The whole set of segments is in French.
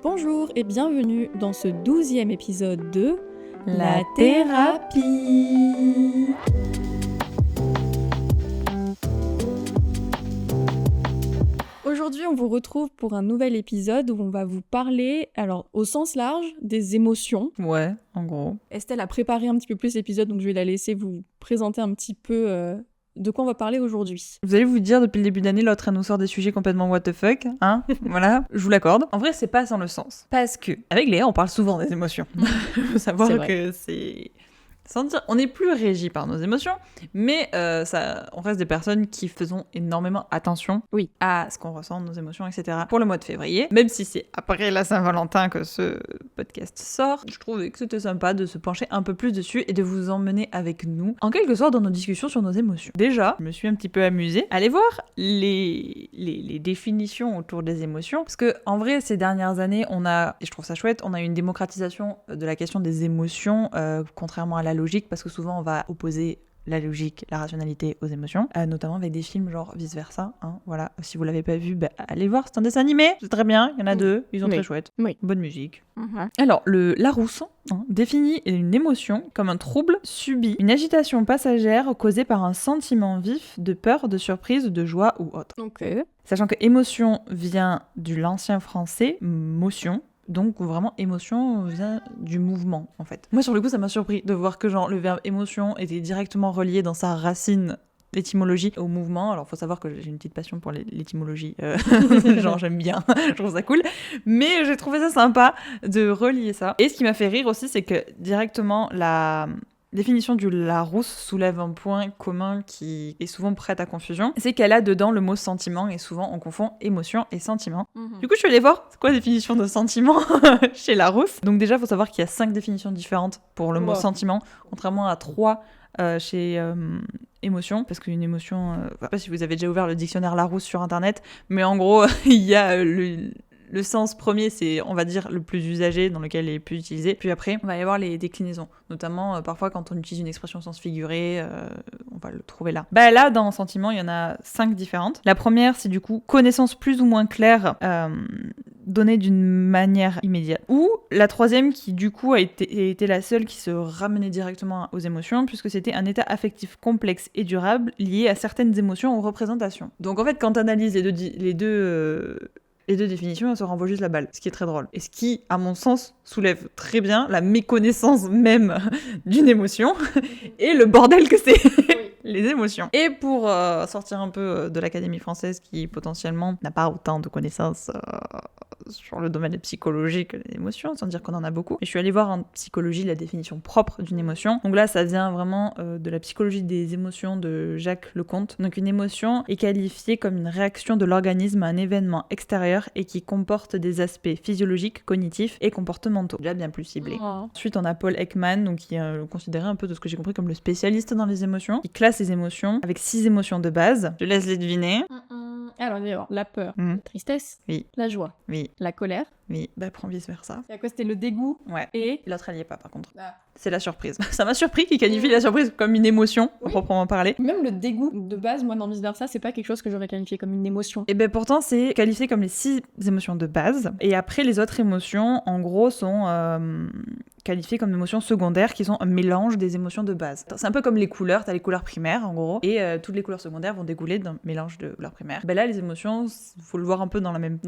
Bonjour et bienvenue dans ce 12e épisode de La thérapie. Aujourd'hui, on vous retrouve pour un nouvel épisode où on va vous parler, alors au sens large, des émotions. Ouais, en gros. Estelle a préparé un petit peu plus l'épisode, donc je vais la laisser vous présenter un petit peu de quoi on va parler aujourd'hui. Vous allez vous dire, depuis le début d'année, l'autre, elle nous sort des sujets complètement what the fuck, hein. Voilà, je vous l'accorde. En vrai, c'est pas sans le sens. Parce que, avec Léa, on parle souvent des émotions. Il faut savoir que c'est... Sans dire, on n'est plus régi par nos émotions, mais on reste des personnes qui faisons énormément attention à ce qu'on ressent, nos émotions, etc. Pour le mois de février, même si c'est après la Saint-Valentin que ce podcast sort, je trouvais que c'était sympa de se pencher un peu plus dessus et de vous emmener avec nous, en quelque sorte, dans nos discussions sur nos émotions. Déjà, je me suis un petit peu amusée. Allez voir les définitions autour des émotions, parce que en vrai, ces dernières années, et je trouve ça chouette, on a eu une démocratisation de la question des émotions, contrairement à la logique, parce que souvent on va opposer la logique, la rationalité aux émotions, notamment avec des films genre Vice Versa, hein, voilà. Si vous l'avez pas vu, allez voir, c'est un dessin animé, c'est très bien, il y en a deux, ils sont très chouettes, bonne musique. Alors, le Larousse définit une émotion comme un trouble subi, une agitation passagère causée par un sentiment vif de peur, de surprise, de joie ou autre. Sachant que émotion vient de l'ancien français, motion, donc vraiment émotion vient du mouvement en fait. Moi sur le coup ça m'a surpris de voir que genre le verbe émotion était directement relié dans sa racine d'étymologie au mouvement. Alors faut savoir que j'ai une petite passion pour l'étymologie, genre j'aime bien, je trouve ça cool, mais j'ai trouvé ça sympa de relier ça. Et ce qui m'a fait rire aussi c'est que directement la définition du Larousse soulève un point commun qui est souvent prête à confusion, c'est qu'elle a dedans le mot sentiment et souvent on confond émotion et sentiment. Du coup je suis allée voir c'est quoi la définition de sentiment chez Larousse. Donc déjà il faut savoir qu'il y a 5 définitions différentes pour le mot sentiment, contrairement à 3 chez émotion, parce qu'une émotion, je sais pas si vous avez déjà ouvert le dictionnaire Larousse sur internet, mais en gros il y a le sens premier, c'est, on va dire, le plus usagé, dans lequel il est plus utilisé. Puis après, on va y avoir les déclinaisons. Notamment, parfois, quand on utilise une expression au sens figuré, on va le trouver là. Là, dans sentiment, il y en a 5 différentes. La première, c'est du coup, connaissance plus ou moins claire, donnée d'une manière immédiate. Ou la troisième, qui du coup a été la seule qui se ramenait directement aux émotions, puisque c'était un état affectif complexe et durable, lié à certaines émotions ou représentations. Donc en fait, quand tu analyses les deux définitions, elles se renvoient juste la balle, ce qui est très drôle. Et ce qui, à mon sens, soulève très bien la méconnaissance même d'une émotion et le bordel que c'est, les émotions. Et pour sortir un peu de l'Académie française, qui potentiellement n'a pas autant de connaissances sur le domaine psychologique que les émotions, sans dire qu'on en a beaucoup. Et je suis allée voir en psychologie la définition propre d'une émotion. Donc là, ça vient vraiment de la psychologie des émotions de Jacques Lecomte. Donc une émotion est qualifiée comme une réaction de l'organisme à un événement extérieur et qui comporte des aspects physiologiques, cognitifs et comportementaux. Déjà bien plus ciblés. Ensuite, on a Paul Ekman, donc qui est considéré un peu, de ce que j'ai compris, comme le spécialiste dans les émotions, qui classe les émotions avec 6 émotions de base. Je laisse les deviner. Alors d'abord, la peur, la tristesse, la joie, la colère. Prends Vice Versa. Et à quoi c'était le dégoût? Et l'autre, elle y est pas, par contre. C'est la surprise. Ça m'a surpris qu'il qualifie la surprise comme une émotion, à proprement parler. Même le dégoût de base, moi, dans Vice Versa, c'est pas quelque chose que j'aurais qualifié comme une émotion. Et pourtant, c'est qualifié comme les 6 émotions de base. Et après, les autres émotions, en gros, sont qualifiées comme émotions secondaires, qui sont un mélange des émotions de base. C'est un peu comme les couleurs, t'as les couleurs primaires, en gros, et toutes les couleurs secondaires vont découler d'un mélange de couleurs primaires. Là, les émotions, faut le voir un peu dans la même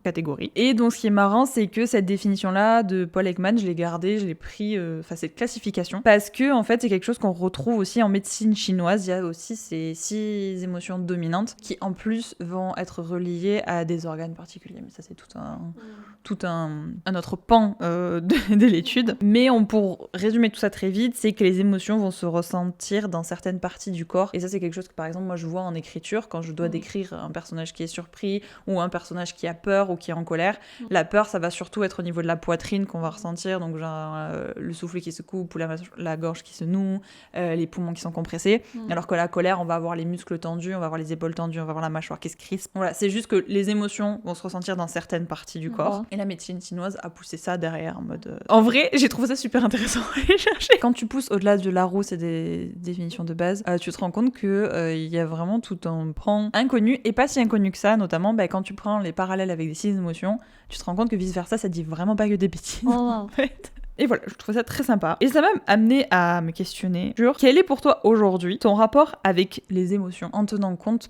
catégorie. Et donc, ce qui est marrant, c'est que cette définition-là de Paul Ekman, je l'ai gardée, je l'ai pris, cette classification, parce que, en fait, c'est quelque chose qu'on retrouve aussi en médecine chinoise. Il y a aussi ces 6 émotions dominantes qui, en plus, vont être reliées à des organes particuliers. Mais ça, c'est tout un autre pan de l'étude. Mais pour résumer tout ça très vite, c'est que les émotions vont se ressentir dans certaines parties du corps. Et ça, c'est quelque chose que, par exemple, moi, je vois en écriture, quand je dois décrire un personnage qui est surpris, ou un personnage qui a peur, ou qui est en colère. La peur, ça va surtout être au niveau de la poitrine qu'on va ressentir, donc genre le souffle qui se coupe, ou la gorge qui se noue, les poumons qui sont compressés. Alors que la colère, on va avoir les muscles tendus, on va avoir les épaules tendues, on va avoir la mâchoire qui se crispe. Voilà, c'est juste que les émotions vont se ressentir dans certaines parties du corps. Et la médecine chinoise a poussé ça derrière, en mode... En vrai, j'ai trouvé ça super intéressant à aller chercher. Quand tu pousses au-delà de Larousse et des définitions de base, tu te rends compte que il y a vraiment tout un pan inconnu, et pas si inconnu que ça, notamment quand tu prends les parallèles avec des 6 émotions, tu tu te rends compte que vice-versa, ça dit vraiment pas que des bêtises, en fait. Et voilà, je trouve ça très sympa. Et ça m'a amené à me questionner sur quel est pour toi aujourd'hui ton rapport avec les émotions, en tenant compte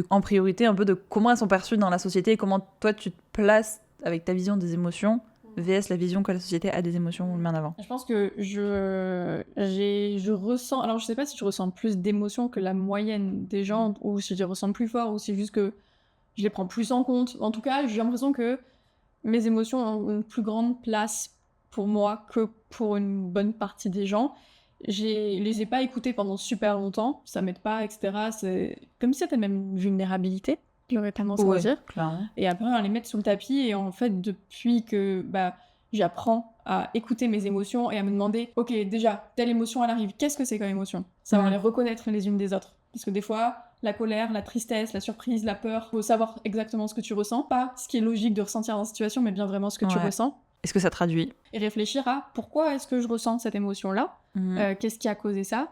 en priorité un peu de comment elles sont perçues dans la société et comment toi tu te places avec ta vision des émotions vs la vision que la société a des émotions on le met en avant. Je pense que je ressens, alors je sais pas si je ressens plus d'émotions que la moyenne des gens, ou si je les ressens plus fort, ou c'est juste que je les prends plus en compte. En tout cas, j'ai l'impression que mes émotions ont une plus grande place pour moi que pour une bonne partie des gens. Je les ai pas écoutées pendant super longtemps, ça m'aide pas, etc. C'est comme si c'était même une vulnérabilité, j'aurais tendance à dire. Clairement. Et après, on les met sous le tapis, et en fait, depuis que j'apprends à écouter mes émotions et à me demander, ok, déjà, telle émotion, elle arrive, qu'est-ce que c'est comme émotion ? Savoir les reconnaître les unes des autres. Parce que des fois, la colère, la tristesse, la surprise, la peur, faut savoir exactement ce que tu ressens, pas ce qui est logique de ressentir dans la situation, mais bien vraiment ce que tu ressens. Est-ce que ça traduit ? Et réfléchir à pourquoi est-ce que je ressens cette émotion-là, qu'est-ce qui a causé ça,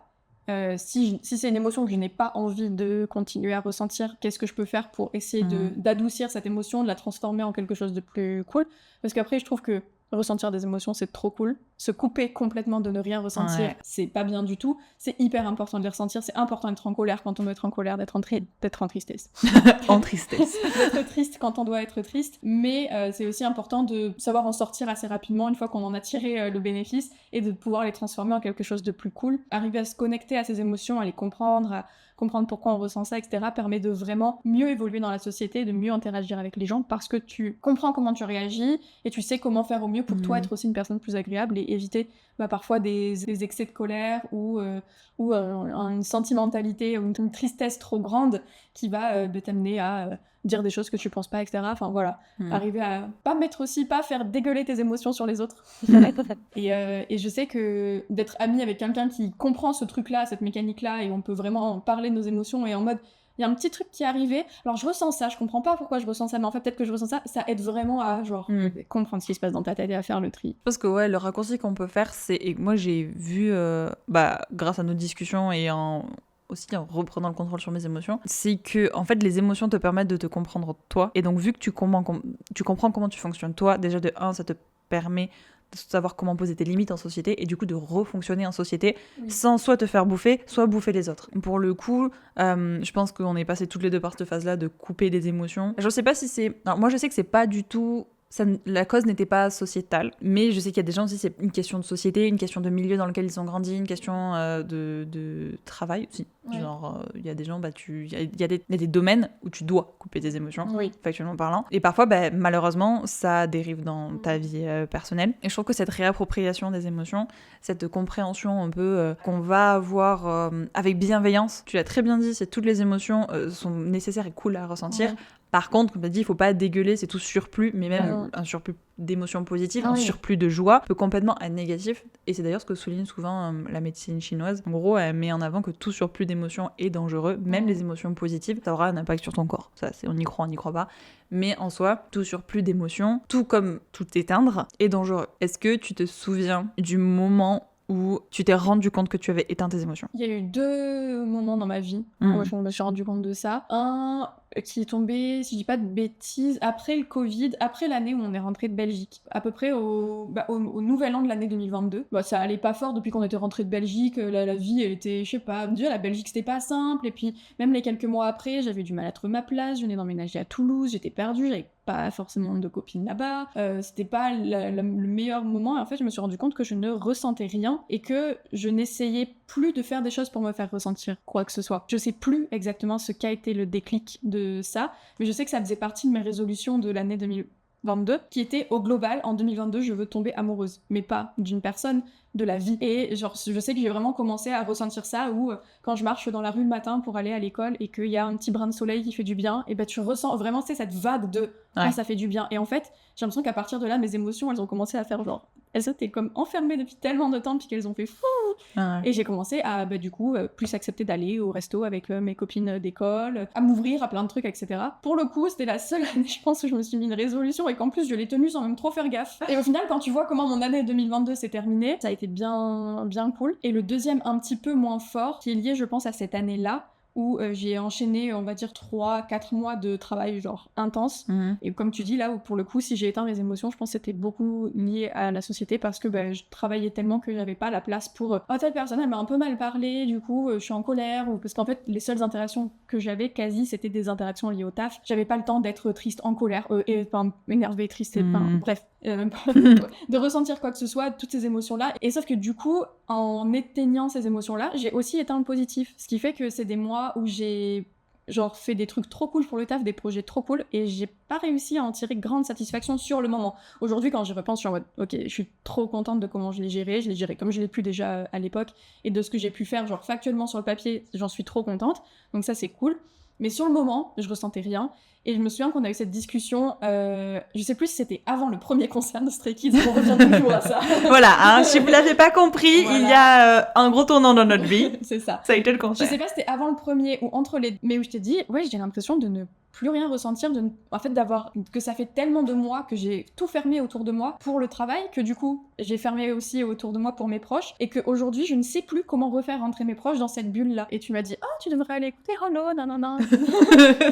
si c'est une émotion que je n'ai pas envie de continuer à ressentir, qu'est-ce que je peux faire pour essayer d'adoucir cette émotion, de la transformer en quelque chose de plus cool. Parce qu'après, je trouve que ressentir des émotions, c'est trop cool. Se couper complètement de ne rien ressentir, c'est pas bien du tout. C'est hyper important de les ressentir. C'est important d'être en colère quand on doit être en colère, d'être en tristesse. En tristesse. D'être triste quand on doit être triste. Mais c'est aussi important de savoir en sortir assez rapidement une fois qu'on en a tiré le bénéfice, et de pouvoir les transformer en quelque chose de plus cool. Arriver à se connecter à ces émotions, à les comprendre, à comprendre pourquoi on ressent ça, etc., permet de vraiment mieux évoluer dans la société, de mieux interagir avec les gens, parce que tu comprends comment tu réagis et tu sais comment faire au mieux pour toi être aussi une personne plus agréable, et éviter parfois des excès de colère ou une sentimentalité ou une tristesse trop grande qui va t'amener à dire des choses que tu penses pas, etc. Enfin voilà, arriver à pas faire dégueuler tes émotions sur les autres. Et je sais que d'être amie avec quelqu'un qui comprend ce truc-là, cette mécanique-là, et on peut vraiment parler de nos émotions, et en mode, il y a un petit truc qui est arrivé, alors je ressens ça, je comprends pas pourquoi je ressens ça, mais en fait peut-être que je ressens ça, ça aide vraiment à comprendre ce qui se passe dans ta tête et à faire le tri. Parce que le raccourci qu'on peut faire, c'est, et moi j'ai vu, grâce à nos discussions et aussi en reprenant le contrôle sur mes émotions, c'est que en fait les émotions te permettent de te comprendre toi, et donc vu que tu comprends comment tu fonctionnes toi, déjà de 1, ça te permet de savoir comment poser tes limites en société, et du coup de refonctionner en société sans soit te faire bouffer, soit bouffer les autres. Pour le coup, je pense qu'on est passé toutes les deux par cette phase-là de couper des émotions. Je sais pas si c'est... Alors moi je sais que c'est pas du tout... la cause n'était pas sociétale, mais je sais qu'il y a des gens aussi, c'est une question de société, une question de milieu dans lequel ils ont grandi, une question de travail aussi. Genre, il y a des gens, il y a des domaines où tu dois couper tes émotions, factuellement parlant. Et parfois, malheureusement, ça dérive dans ta vie personnelle. Et je trouve que cette réappropriation des émotions, cette compréhension un peu qu'on va avoir avec bienveillance, tu l'as très bien dit, c'est toutes les émotions sont nécessaires et cool à ressentir. Par contre, comme tu as dit, il faut pas dégueuler, c'est tout surplus, mais même un surplus d'émotions positives, un surplus de joie peut complètement être négatif. Et c'est d'ailleurs ce que souligne souvent la médecine chinoise. En gros, elle met en avant que tout surplus d'émotions est dangereux, même les émotions positives, ça aura un impact sur ton corps. Ça, on y croit, on n'y croit pas. Mais en soi, tout surplus d'émotions, tout comme tout éteindre, est dangereux. Est-ce que tu te souviens du moment où tu t'es rendu compte que tu avais éteint tes émotions? Il y a eu 2 moments dans ma vie où je me suis rendu compte de ça. Un qui est tombé, si je dis pas de bêtises, après le Covid, après l'année où on est rentré de Belgique, à peu près au nouvel an de l'année 2022. Ça allait pas fort depuis qu'on était rentré de Belgique, la vie elle était, je sais pas, déjà la Belgique c'était pas simple, et puis même les quelques mois après, j'avais du mal à trouver ma place, je venais d'emménager à Toulouse, j'étais perdue, j'avais pas forcément de copines là-bas, c'était pas le meilleur moment, et en fait je me suis rendu compte que je ne ressentais rien, et que je n'essayais plus de faire des choses pour me faire ressentir quoi que ce soit. Je sais plus exactement ce qu'a été le déclic de ça, mais je sais que ça faisait partie de mes résolutions de l'année 2022, qui était au global, en 2022, je veux tomber amoureuse, mais pas d'une personne, de la vie. Et genre, je sais que j'ai vraiment commencé à ressentir ça, où quand je marche dans la rue le matin pour aller à l'école et qu'il y a un petit brin de soleil qui fait du bien, et tu ressens vraiment, c'est cette vague de ça fait du bien. Et en fait, j'ai l'impression qu'à partir de là, mes émotions, elles ont commencé à faire genre, elles étaient comme enfermées depuis tellement de temps, puis qu'elles ont fait fou. Et j'ai commencé à du coup plus accepter d'aller au resto avec mes copines d'école, à m'ouvrir à plein de trucs, etc. Pour le coup, c'était la seule année, je pense, où je me suis mis une résolution, et qu'en plus je l'ai tenue sans même trop faire gaffe. Et au final, quand tu vois comment mon année 2022 s'est terminée, ça a été bien cool. Et le deuxième, un petit peu moins fort, qui est lié, je pense, à cette année-là, où j'ai enchaîné, on va dire, 3-4 mois de travail genre intense. Et comme tu dis là, où pour le coup, si j'ai éteint mes émotions, je pense que c'était beaucoup lié à la société parce que je travaillais tellement que j'avais pas la place pour oh, telle personne, elle m'a un peu mal parlé, du coup, je suis en colère. Ou... Parce qu'en fait, les seules interactions que j'avais quasi, c'était des interactions liées au taf. J'avais pas le temps d'être triste, en colère, énervée, triste, bref, de ressentir quoi que ce soit, toutes ces émotions-là. Et sauf que du coup, en éteignant ces émotions-là, j'ai aussi éteint le positif. Ce qui fait que c'est des mois où j'ai genre fait des trucs trop cool pour le taf, des projets trop cool, et j'ai pas réussi à en tirer grande satisfaction sur le moment. Aujourd'hui, quand j'y repense, je suis en mode, ok, je suis trop contente de comment je l'ai géré comme je l'ai pu déjà à l'époque, et de ce que j'ai pu faire, genre factuellement sur le papier, j'en suis trop contente, donc ça c'est cool. Mais sur le moment, je ressentais rien. Et je me souviens qu'on a eu cette discussion, je sais plus si c'était avant le premier concert de Stray Kids, on revient toujours à ça. Voilà, si vous l'avez pas compris, voilà. Il y a un gros tournant dans notre vie. C'est ça. Ça a été le concert. Je sais pas si c'était avant le premier ou entre les... Mais où je t'ai dit, ouais, j'ai l'impression de ne plus rien ressentir, en fait que ça fait tellement de mois que j'ai tout fermé autour de moi pour le travail, que du coup j'ai fermé aussi autour de moi pour mes proches, et qu'aujourd'hui je ne sais plus comment refaire rentrer mes proches dans cette bulle là. Et tu m'as dit, oh tu devrais aller écouter Hollow, nanana.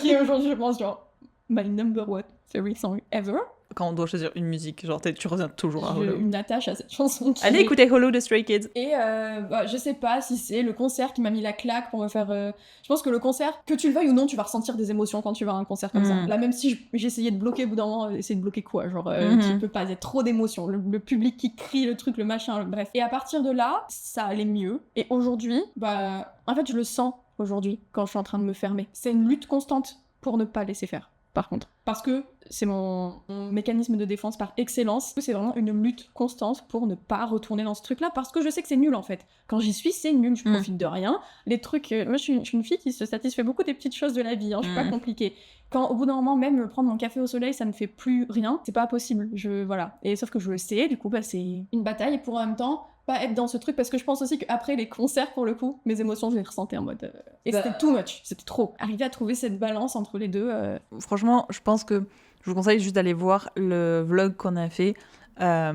Qui aujourd'hui je pense genre my number one favorite song ever. Quand on doit choisir une musique, genre tu reviens toujours à Hollow. Je m'attache à cette chanson. Allez écouter Hollow de Stray Kids. Et je sais pas si c'est le concert qui m'a mis la claque pour me faire... Je pense que le concert, que tu le veuilles ou non, tu vas ressentir des émotions quand tu vas à un concert comme ça. Là, même si j'essayais de bloquer au bout d'un moment, essayer de bloquer quoi, genre tu peux pas, il y a trop d'émotions, le public qui crie, le truc, le machin, bref. Et à partir de là, ça allait mieux. Et aujourd'hui, en fait, je le sens aujourd'hui quand je suis en train de me fermer. C'est une lutte constante pour ne pas laisser faire. Par contre, parce que c'est mon mécanisme de défense par excellence, c'est vraiment une lutte constante pour ne pas retourner dans ce truc-là, parce que je sais que c'est nul en fait. Quand j'y suis, c'est nul, je profite de rien. Les trucs, moi je suis une fille qui se satisfait beaucoup des petites choses de la vie, je suis pas compliquée. Quand au bout d'un moment, même prendre mon café au soleil, ça ne fait plus rien, c'est pas possible, voilà. Et sauf que je le sais, du coup, c'est une bataille, et pour en même temps, pas être dans ce truc, parce que je pense aussi qu'après les concerts, pour le coup, mes émotions, je les ressentais en mode... Et c'était too much, c'était trop. Arriver à trouver cette balance entre les deux... Franchement, je pense que je vous conseille juste d'aller voir le vlog qu'on a fait. À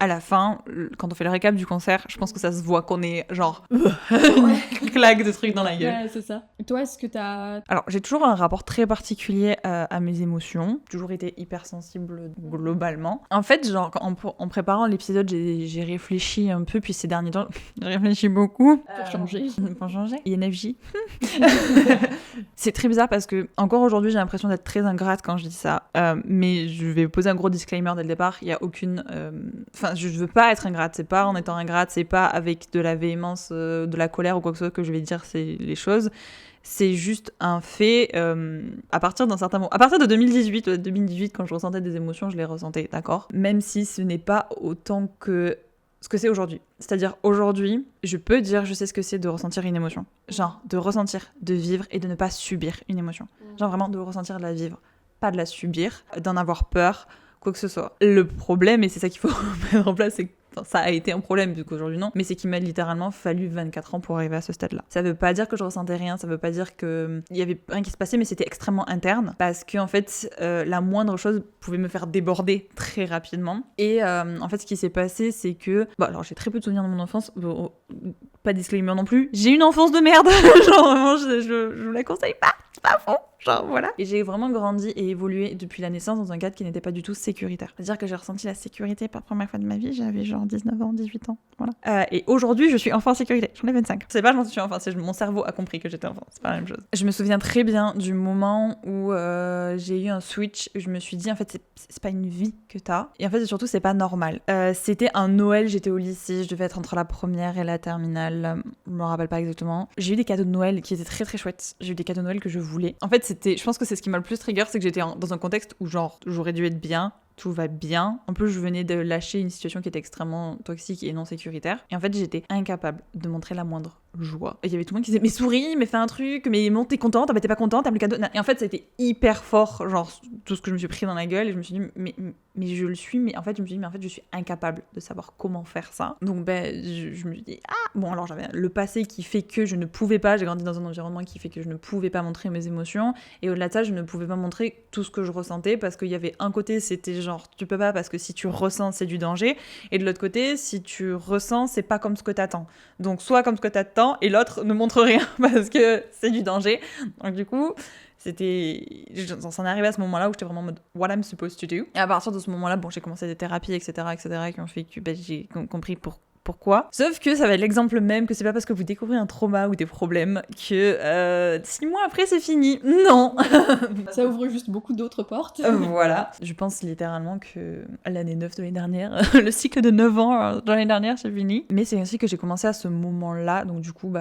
la fin, quand on fait le récap du concert, je pense que ça se voit qu'on est genre une claque de trucs dans la gueule. Ouais, c'est ça. Et toi, est-ce que t'as... Alors, j'ai toujours un rapport très particulier à mes émotions. J'ai toujours été hypersensible globalement. En fait, genre, en préparant l'épisode, j'ai réfléchi un peu, puis ces derniers temps, j'ai réfléchi beaucoup. Pour changer. Pour changer. INFJ. C'est très bizarre parce que, encore aujourd'hui, j'ai l'impression d'être très ingrate quand je dis ça. Mais je vais poser un gros disclaimer dès le départ. Il y a aucune... Enfin, je veux pas être ingrate. C'est pas en étant ingrate, c'est pas avec de la véhémence, de la colère ou quoi que ce soit que je vais dire les choses. C'est juste un fait. À partir d'un certain moment, à partir de 2018, quand je ressentais des émotions, je les ressentais, d'accord ? Même si ce n'est pas autant que ce que c'est aujourd'hui. C'est-à-dire, aujourd'hui, je peux dire, je sais ce que c'est de ressentir une émotion. Genre, de ressentir, de vivre et de ne pas subir une émotion. Genre, vraiment, de ressentir, de la vivre. Pas de la subir, d'en avoir peur, quoi que ce soit. Le problème, et c'est ça qu'il faut mettre en place, c'est que ça a été un problème, vu qu'aujourd'hui non, mais c'est qu'il m'a littéralement fallu 24 ans pour arriver à ce stade-là. Ça veut pas dire que je ressentais rien, ça veut pas dire qu'il y avait rien qui se passait, mais c'était extrêmement interne, parce que en fait, la moindre chose pouvait me faire déborder très rapidement. Et en fait, ce qui s'est passé, c'est que... Bon, alors j'ai très peu de souvenirs de mon enfance, pas de disclaimer non plus. J'ai une enfance de merde, genre vraiment, je vous la conseille pas à fond. Genre, voilà. Et j'ai vraiment grandi et évolué depuis la naissance dans un cadre qui n'était pas du tout sécuritaire. C'est-à-dire que j'ai ressenti la sécurité pour la première fois de ma vie, j'avais genre 19 ans, 18 ans, voilà. Et aujourd'hui, je suis enfin en sécurité. J'en ai 25. C'est pas je m'en suis enfin, c'est mon cerveau a compris que j'étais enfant. C'est pas la même chose. Je me souviens très bien du moment où j'ai eu un switch, où je me suis dit, en fait, c'est pas une vie que t'as. Et en fait, surtout, c'est pas normal. C'était un Noël, j'étais au lycée, je devais être entre la première et la terminale, je me rappelle pas exactement. J'ai eu des cadeaux de Noël qui étaient très très chouettes. J'ai eu des cadeaux de Noël que je voulais. En fait, je pense que c'est ce qui m'a le plus trigger, c'est que j'étais dans un contexte où genre j'aurais dû être bien, tout va bien. En plus, je venais de lâcher une situation qui était extrêmement toxique et non sécuritaire. Et en fait, j'étais incapable de montrer la moindre joie. Et il y avait tout le monde qui disait, mais souris, mais fais un truc, mais bon, t'es contente, t'es pas contente, t'as le cadeau. Et en fait, ça a été hyper fort, genre tout ce que je me suis pris dans la gueule. Et je me suis dit, mais je le suis, mais en fait, je suis incapable de savoir comment faire ça. Donc, je me suis dit, bon, alors j'avais le passé qui fait que je ne pouvais pas, j'ai grandi dans un environnement qui fait que je ne pouvais pas montrer mes émotions. Et au-delà de ça, je ne pouvais pas montrer tout ce que je ressentais parce qu'il y avait un côté, c'était genre, tu peux pas parce que si tu ressens, c'est du danger. Et de l'autre côté, si tu ressens, c'est pas comme ce que t'attends. Donc, soit comme ce que t'attends, temps et l'autre ne montre rien parce que c'est du danger. Donc du coup, c'en est arrivé à ce moment-là où j'étais vraiment en mode what I'm supposed to do. Et à partir de ce moment-là, bon, j'ai commencé des thérapies, etc., qui ont fait que j'ai compris pourquoi. Sauf que ça va être l'exemple même que c'est pas parce que vous découvrez un trauma ou des problèmes que 6 mois après c'est fini. Non. Ça ouvre juste beaucoup d'autres portes. Voilà. Je pense littéralement que l'année 9 de l'année dernière, le cycle de 9 ans de l'année dernière, c'est fini. Mais c'est ainsi que j'ai commencé à ce moment-là, donc du coup,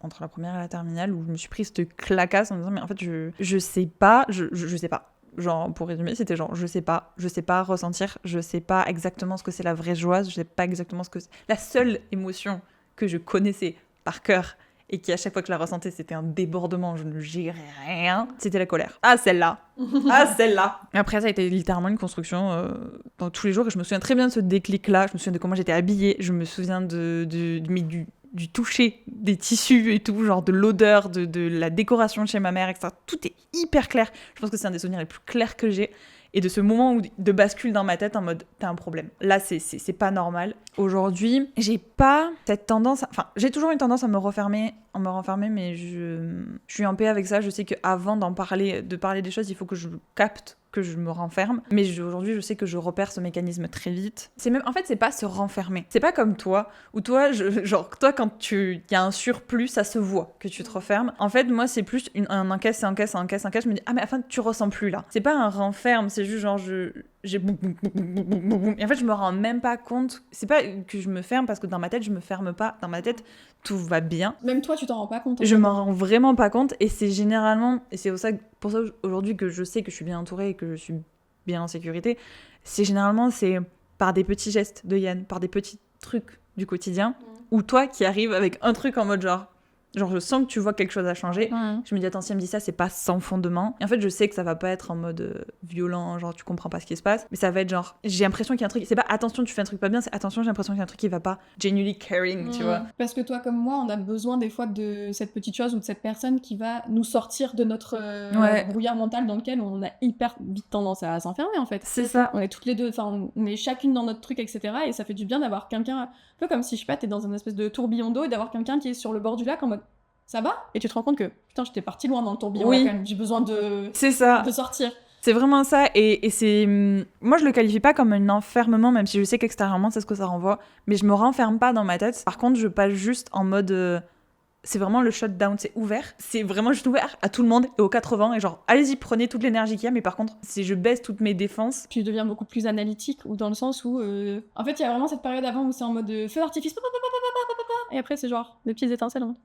entre la première et la terminale, où je me suis prise cette clacasse en me disant, mais en fait, je sais pas, je sais pas. Genre, pour résumer, c'était genre, je sais pas ressentir, je sais pas exactement ce que c'est la vraie joie, je sais pas exactement ce que c'est. La seule émotion que je connaissais par cœur et qui, à chaque fois que je la ressentais, c'était un débordement, je ne gérais rien, c'était la colère. Ah, celle-là. Après, ça a été littéralement une construction dans tous les jours, et je me souviens très bien de ce déclic-là, je me souviens de comment j'étais habillée, je me souviens du toucher des tissus et tout, genre de l'odeur, de la décoration de chez ma mère, etc. Tout est hyper clair. Je pense que c'est un des souvenirs les plus clairs que j'ai. Et de ce moment de bascule dans ma tête en mode t'as un problème. Là, c'est pas normal. Aujourd'hui, j'ai pas cette tendance... Enfin, j'ai toujours une tendance à me renfermer, mais je suis en paix avec ça. Je sais qu'avant de parler des choses, il faut que je capte que je me renferme. Mais aujourd'hui, je sais que je repère ce mécanisme très vite. En fait, c'est pas se renfermer. C'est pas comme toi, où toi, quand il y a un surplus, ça se voit que tu te refermes. En fait, moi, c'est plus un encaisse. Je me dis, ah, mais enfin, tu ressens plus là. C'est pas un renferme, c'est juste genre, j'ai boum, boum, boum, boum, boum, boum, boum. Et en fait, je me rends même pas compte. C'est pas que je me ferme, parce que dans ma tête, je me ferme pas. Dans ma tête, tout va bien. Même toi, tu t'en rends pas compte. Je m'en rends vraiment pas compte, et c'est généralement, et c'est pour ça aujourd'hui que je sais que je suis bien entourée et que je suis bien en sécurité, c'est par des petits gestes de Yann, par des petits trucs du quotidien, ou toi qui arrives avec un truc en mode genre je sens que tu vois quelque chose a changé. Je me dis, attends, si elle me dit ça, c'est pas sans fondement. Et en fait, je sais que ça va pas être en mode violent, genre tu comprends pas ce qui se passe, mais ça va être genre, j'ai l'impression qu'il y a un truc, c'est pas attention, tu fais un truc pas bien, c'est attention, j'ai l'impresron qu'il y a un truc qui va pas, genuinely caring, tu vois. Parce que toi comme moi, on a besoin des fois de cette petite chose ou de cette personne qui va nous sortir de notre brouillard mental dans lequel on a hyper vite tendance à s'enfermer, en fait. C'est ça. On est toutes les deux, enfin, on est chacune dans notre truc, etc. Et ça fait du bien d'avoir quelqu'un, un peu comme si, je sais pas, t'es dans une espèce de tourbillon d'eau et d'avoir quelqu'un qui est sur le bord du lac en mode ça va? Et tu te rends compte que putain, j'étais partie loin dans le tourbillon, là, quand même. J'ai besoin de sortir. C'est vraiment ça, et c'est... Moi, je le qualifie pas comme un enfermement, même si je sais qu'extérieurement, c'est ce que ça renvoie, mais je me renferme pas dans ma tête. Par contre, je passe juste en mode... C'est vraiment le shutdown, c'est ouvert. C'est vraiment juste ouvert à tout le monde et aux 80, et genre, allez-y, prenez toute l'énergie qu'il y a, mais par contre, si je baisse toutes mes défenses... Tu deviens beaucoup plus analytique, ou dans le sens où... En fait, il y a vraiment cette période avant où c'est en mode feu d'artifice, et après, c'est genre des petites étincelles en mode...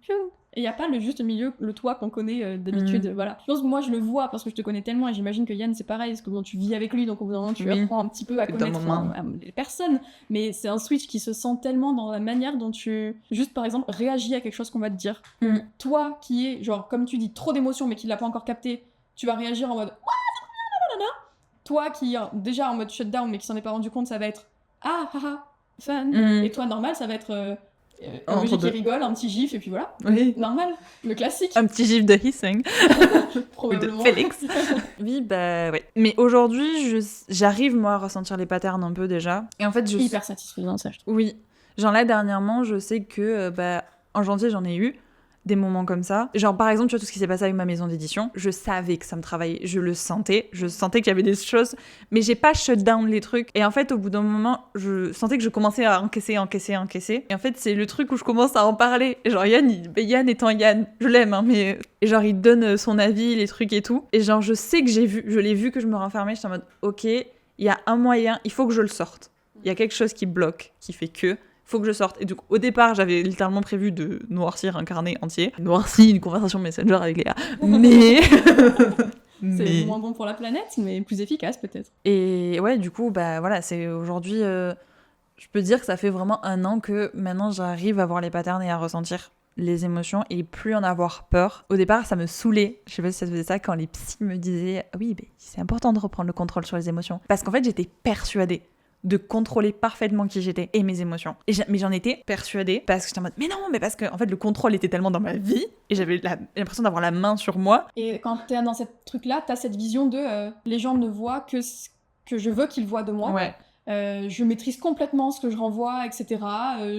Et il n'y a pas le juste milieu, le toi qu'on connaît d'habitude, voilà. Je pense que moi, je le vois parce que je te connais tellement, et j'imagine que Yann, c'est pareil, parce que bon, tu vis avec lui, donc au bout d'un moment, tu apprends un petit peu à connaître les personnes. Mais c'est un switch qui se sent tellement dans la manière dont tu, juste par exemple, réagis à quelque chose qu'on va te dire. Toi, qui est, genre, comme tu dis, trop d'émotions, mais qui l'a pas encore capté, tu vas réagir en mode... Toi, qui est déjà en mode shutdown, mais qui s'en est pas rendu compte, ça va être... Ah, haha, fun. Et toi, normal, ça va être... un emoji qui rigole, un petit gif, et puis voilà. Oui. Normal, le classique. Un petit gif de hissing. Probablement. De Félix. Oui, bah ouais. Mais aujourd'hui, j'arrive, moi, à ressentir les patterns un peu déjà. Et en fait, hyper satisfaisant, ça, je trouve. Oui. Genre là, dernièrement, je sais que, en janvier, j'en ai eu des moments comme ça. Genre, par exemple, tu vois, tout ce qui s'est passé avec ma maison d'édition, je savais que ça me travaillait, je le sentais, qu'il y avait des choses, mais j'ai pas shut down les trucs. Et en fait, au bout d'un moment, je sentais que je commençais à encaisser. Et en fait, c'est le truc où je commence à en parler. Et genre, Yann étant Yann, je l'aime, hein, mais... Et genre, il donne son avis, les trucs et tout. Et genre, je sais que je l'ai vu que je me renfermais, j'étais en mode, ok, il y a un moyen, il faut que je le sorte. Il y a quelque chose qui bloque, qui fait que... faut que je sorte. Et donc, au départ, j'avais littéralement prévu de noircir un carnet entier. Noirci une conversation Messenger avec Léa. Mais... C'est moins bon pour la planète, mais plus efficace, peut-être. Et ouais, du coup, voilà, c'est aujourd'hui... je peux dire que ça fait vraiment 1 an que maintenant, j'arrive à voir les patterns et à ressentir les émotions et plus en avoir peur. Au départ, ça me saoulait. Je sais pas si ça se faisait ça quand les psys me disaient « Oui, c'est important de reprendre le contrôle sur les émotions. » Parce qu'en fait, j'étais persuadée de contrôler parfaitement qui j'étais et mes émotions. Mais j'en étais persuadée parce que j'étais en mode mais non, mais parce que en fait le contrôle était tellement dans ma vie et j'avais l'impression d'avoir la main sur moi. Et quand t'es dans cette truc-là, t'as cette vision de les gens ne voient que ce que je veux qu'ils voient de moi. Ouais. je maîtrise complètement ce que je renvoie, etc.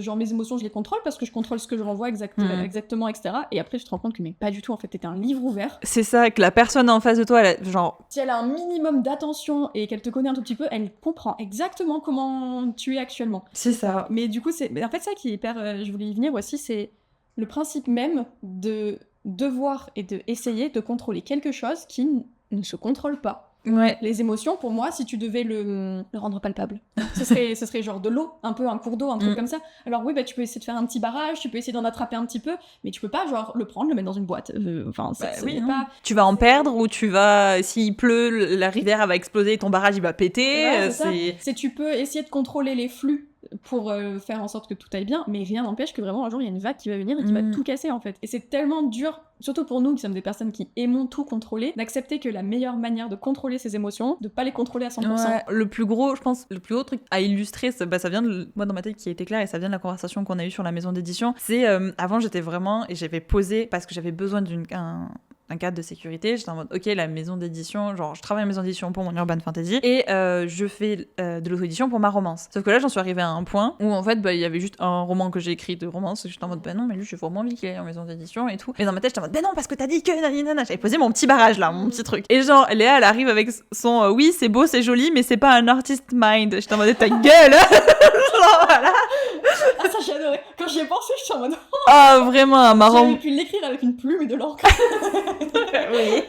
Genre mes émotions, je les contrôle parce que je contrôle ce que je renvoie exactement, etc. Et après, je te rends compte que mais pas du tout, en fait, t'étais un livre ouvert. C'est ça, que la personne en face de toi, genre... Si elle a un minimum d'attention et qu'elle te connaît un tout petit peu, elle comprend exactement comment tu es actuellement. C'est ça. Mais du coup, c'est... En fait, ça qui est hyper... je voulais y venir aussi, c'est le principe même de devoir et de essayer de contrôler quelque chose qui ne se contrôle pas. Ouais. Les émotions, pour moi, si tu devais le rendre palpable, ce serait genre de l'eau, un peu un cours d'eau, un truc comme ça. Alors oui, tu peux essayer de faire un petit barrage, tu peux essayer d'en attraper un petit peu, mais tu peux pas genre le prendre, le mettre dans une boîte. Pas... Tu vas en perdre ou tu vas, s'il pleut, la rivière elle va exploser, ton barrage il va péter. Ouais, c'est tu peux essayer de contrôler les flux pour faire en sorte que tout aille bien, mais rien n'empêche que vraiment un jour il y a une vague qui va venir et qui va tout casser en fait. Et c'est tellement dur, surtout pour nous qui sommes des personnes qui aimons tout contrôler, d'accepter que la meilleure manière de contrôler ses émotions, de pas les contrôler à 100%. Ouais, le plus gros truc à illustrer, ça vient moi dans ma tête qui a été clair et ça vient de la conversation qu'on a eue sur la maison d'édition. C'est avant j'étais vraiment, et j'avais posé parce que j'avais besoin un cadre de sécurité, j'étais en mode ok, la maison d'édition, genre je travaille à la maison d'édition pour mon urban fantasy et je fais de l'auto-édition pour ma romance. Sauf que là j'en suis arrivée à un point où en fait il y avait juste un roman que j'ai écrit de romance et j'étais en mode non mais lui j'ai vraiment envie qu'il aille en maison d'édition et tout. Mais dans ma tête j'étais en mode non parce que t'as dit que nanana, j'avais posé mon petit barrage là, mon petit truc. Et genre Léa elle arrive avec son oui c'est beau c'est joli mais c'est pas un artist mind. J'étais en mode ta gueule. Genre voilà. Ah ça j'ai adoré. Quand j'y ai pensé j'étais en mode ah vraiment marrant. J'aurais pu l'écrire avec une plume et de l'encre. Oui.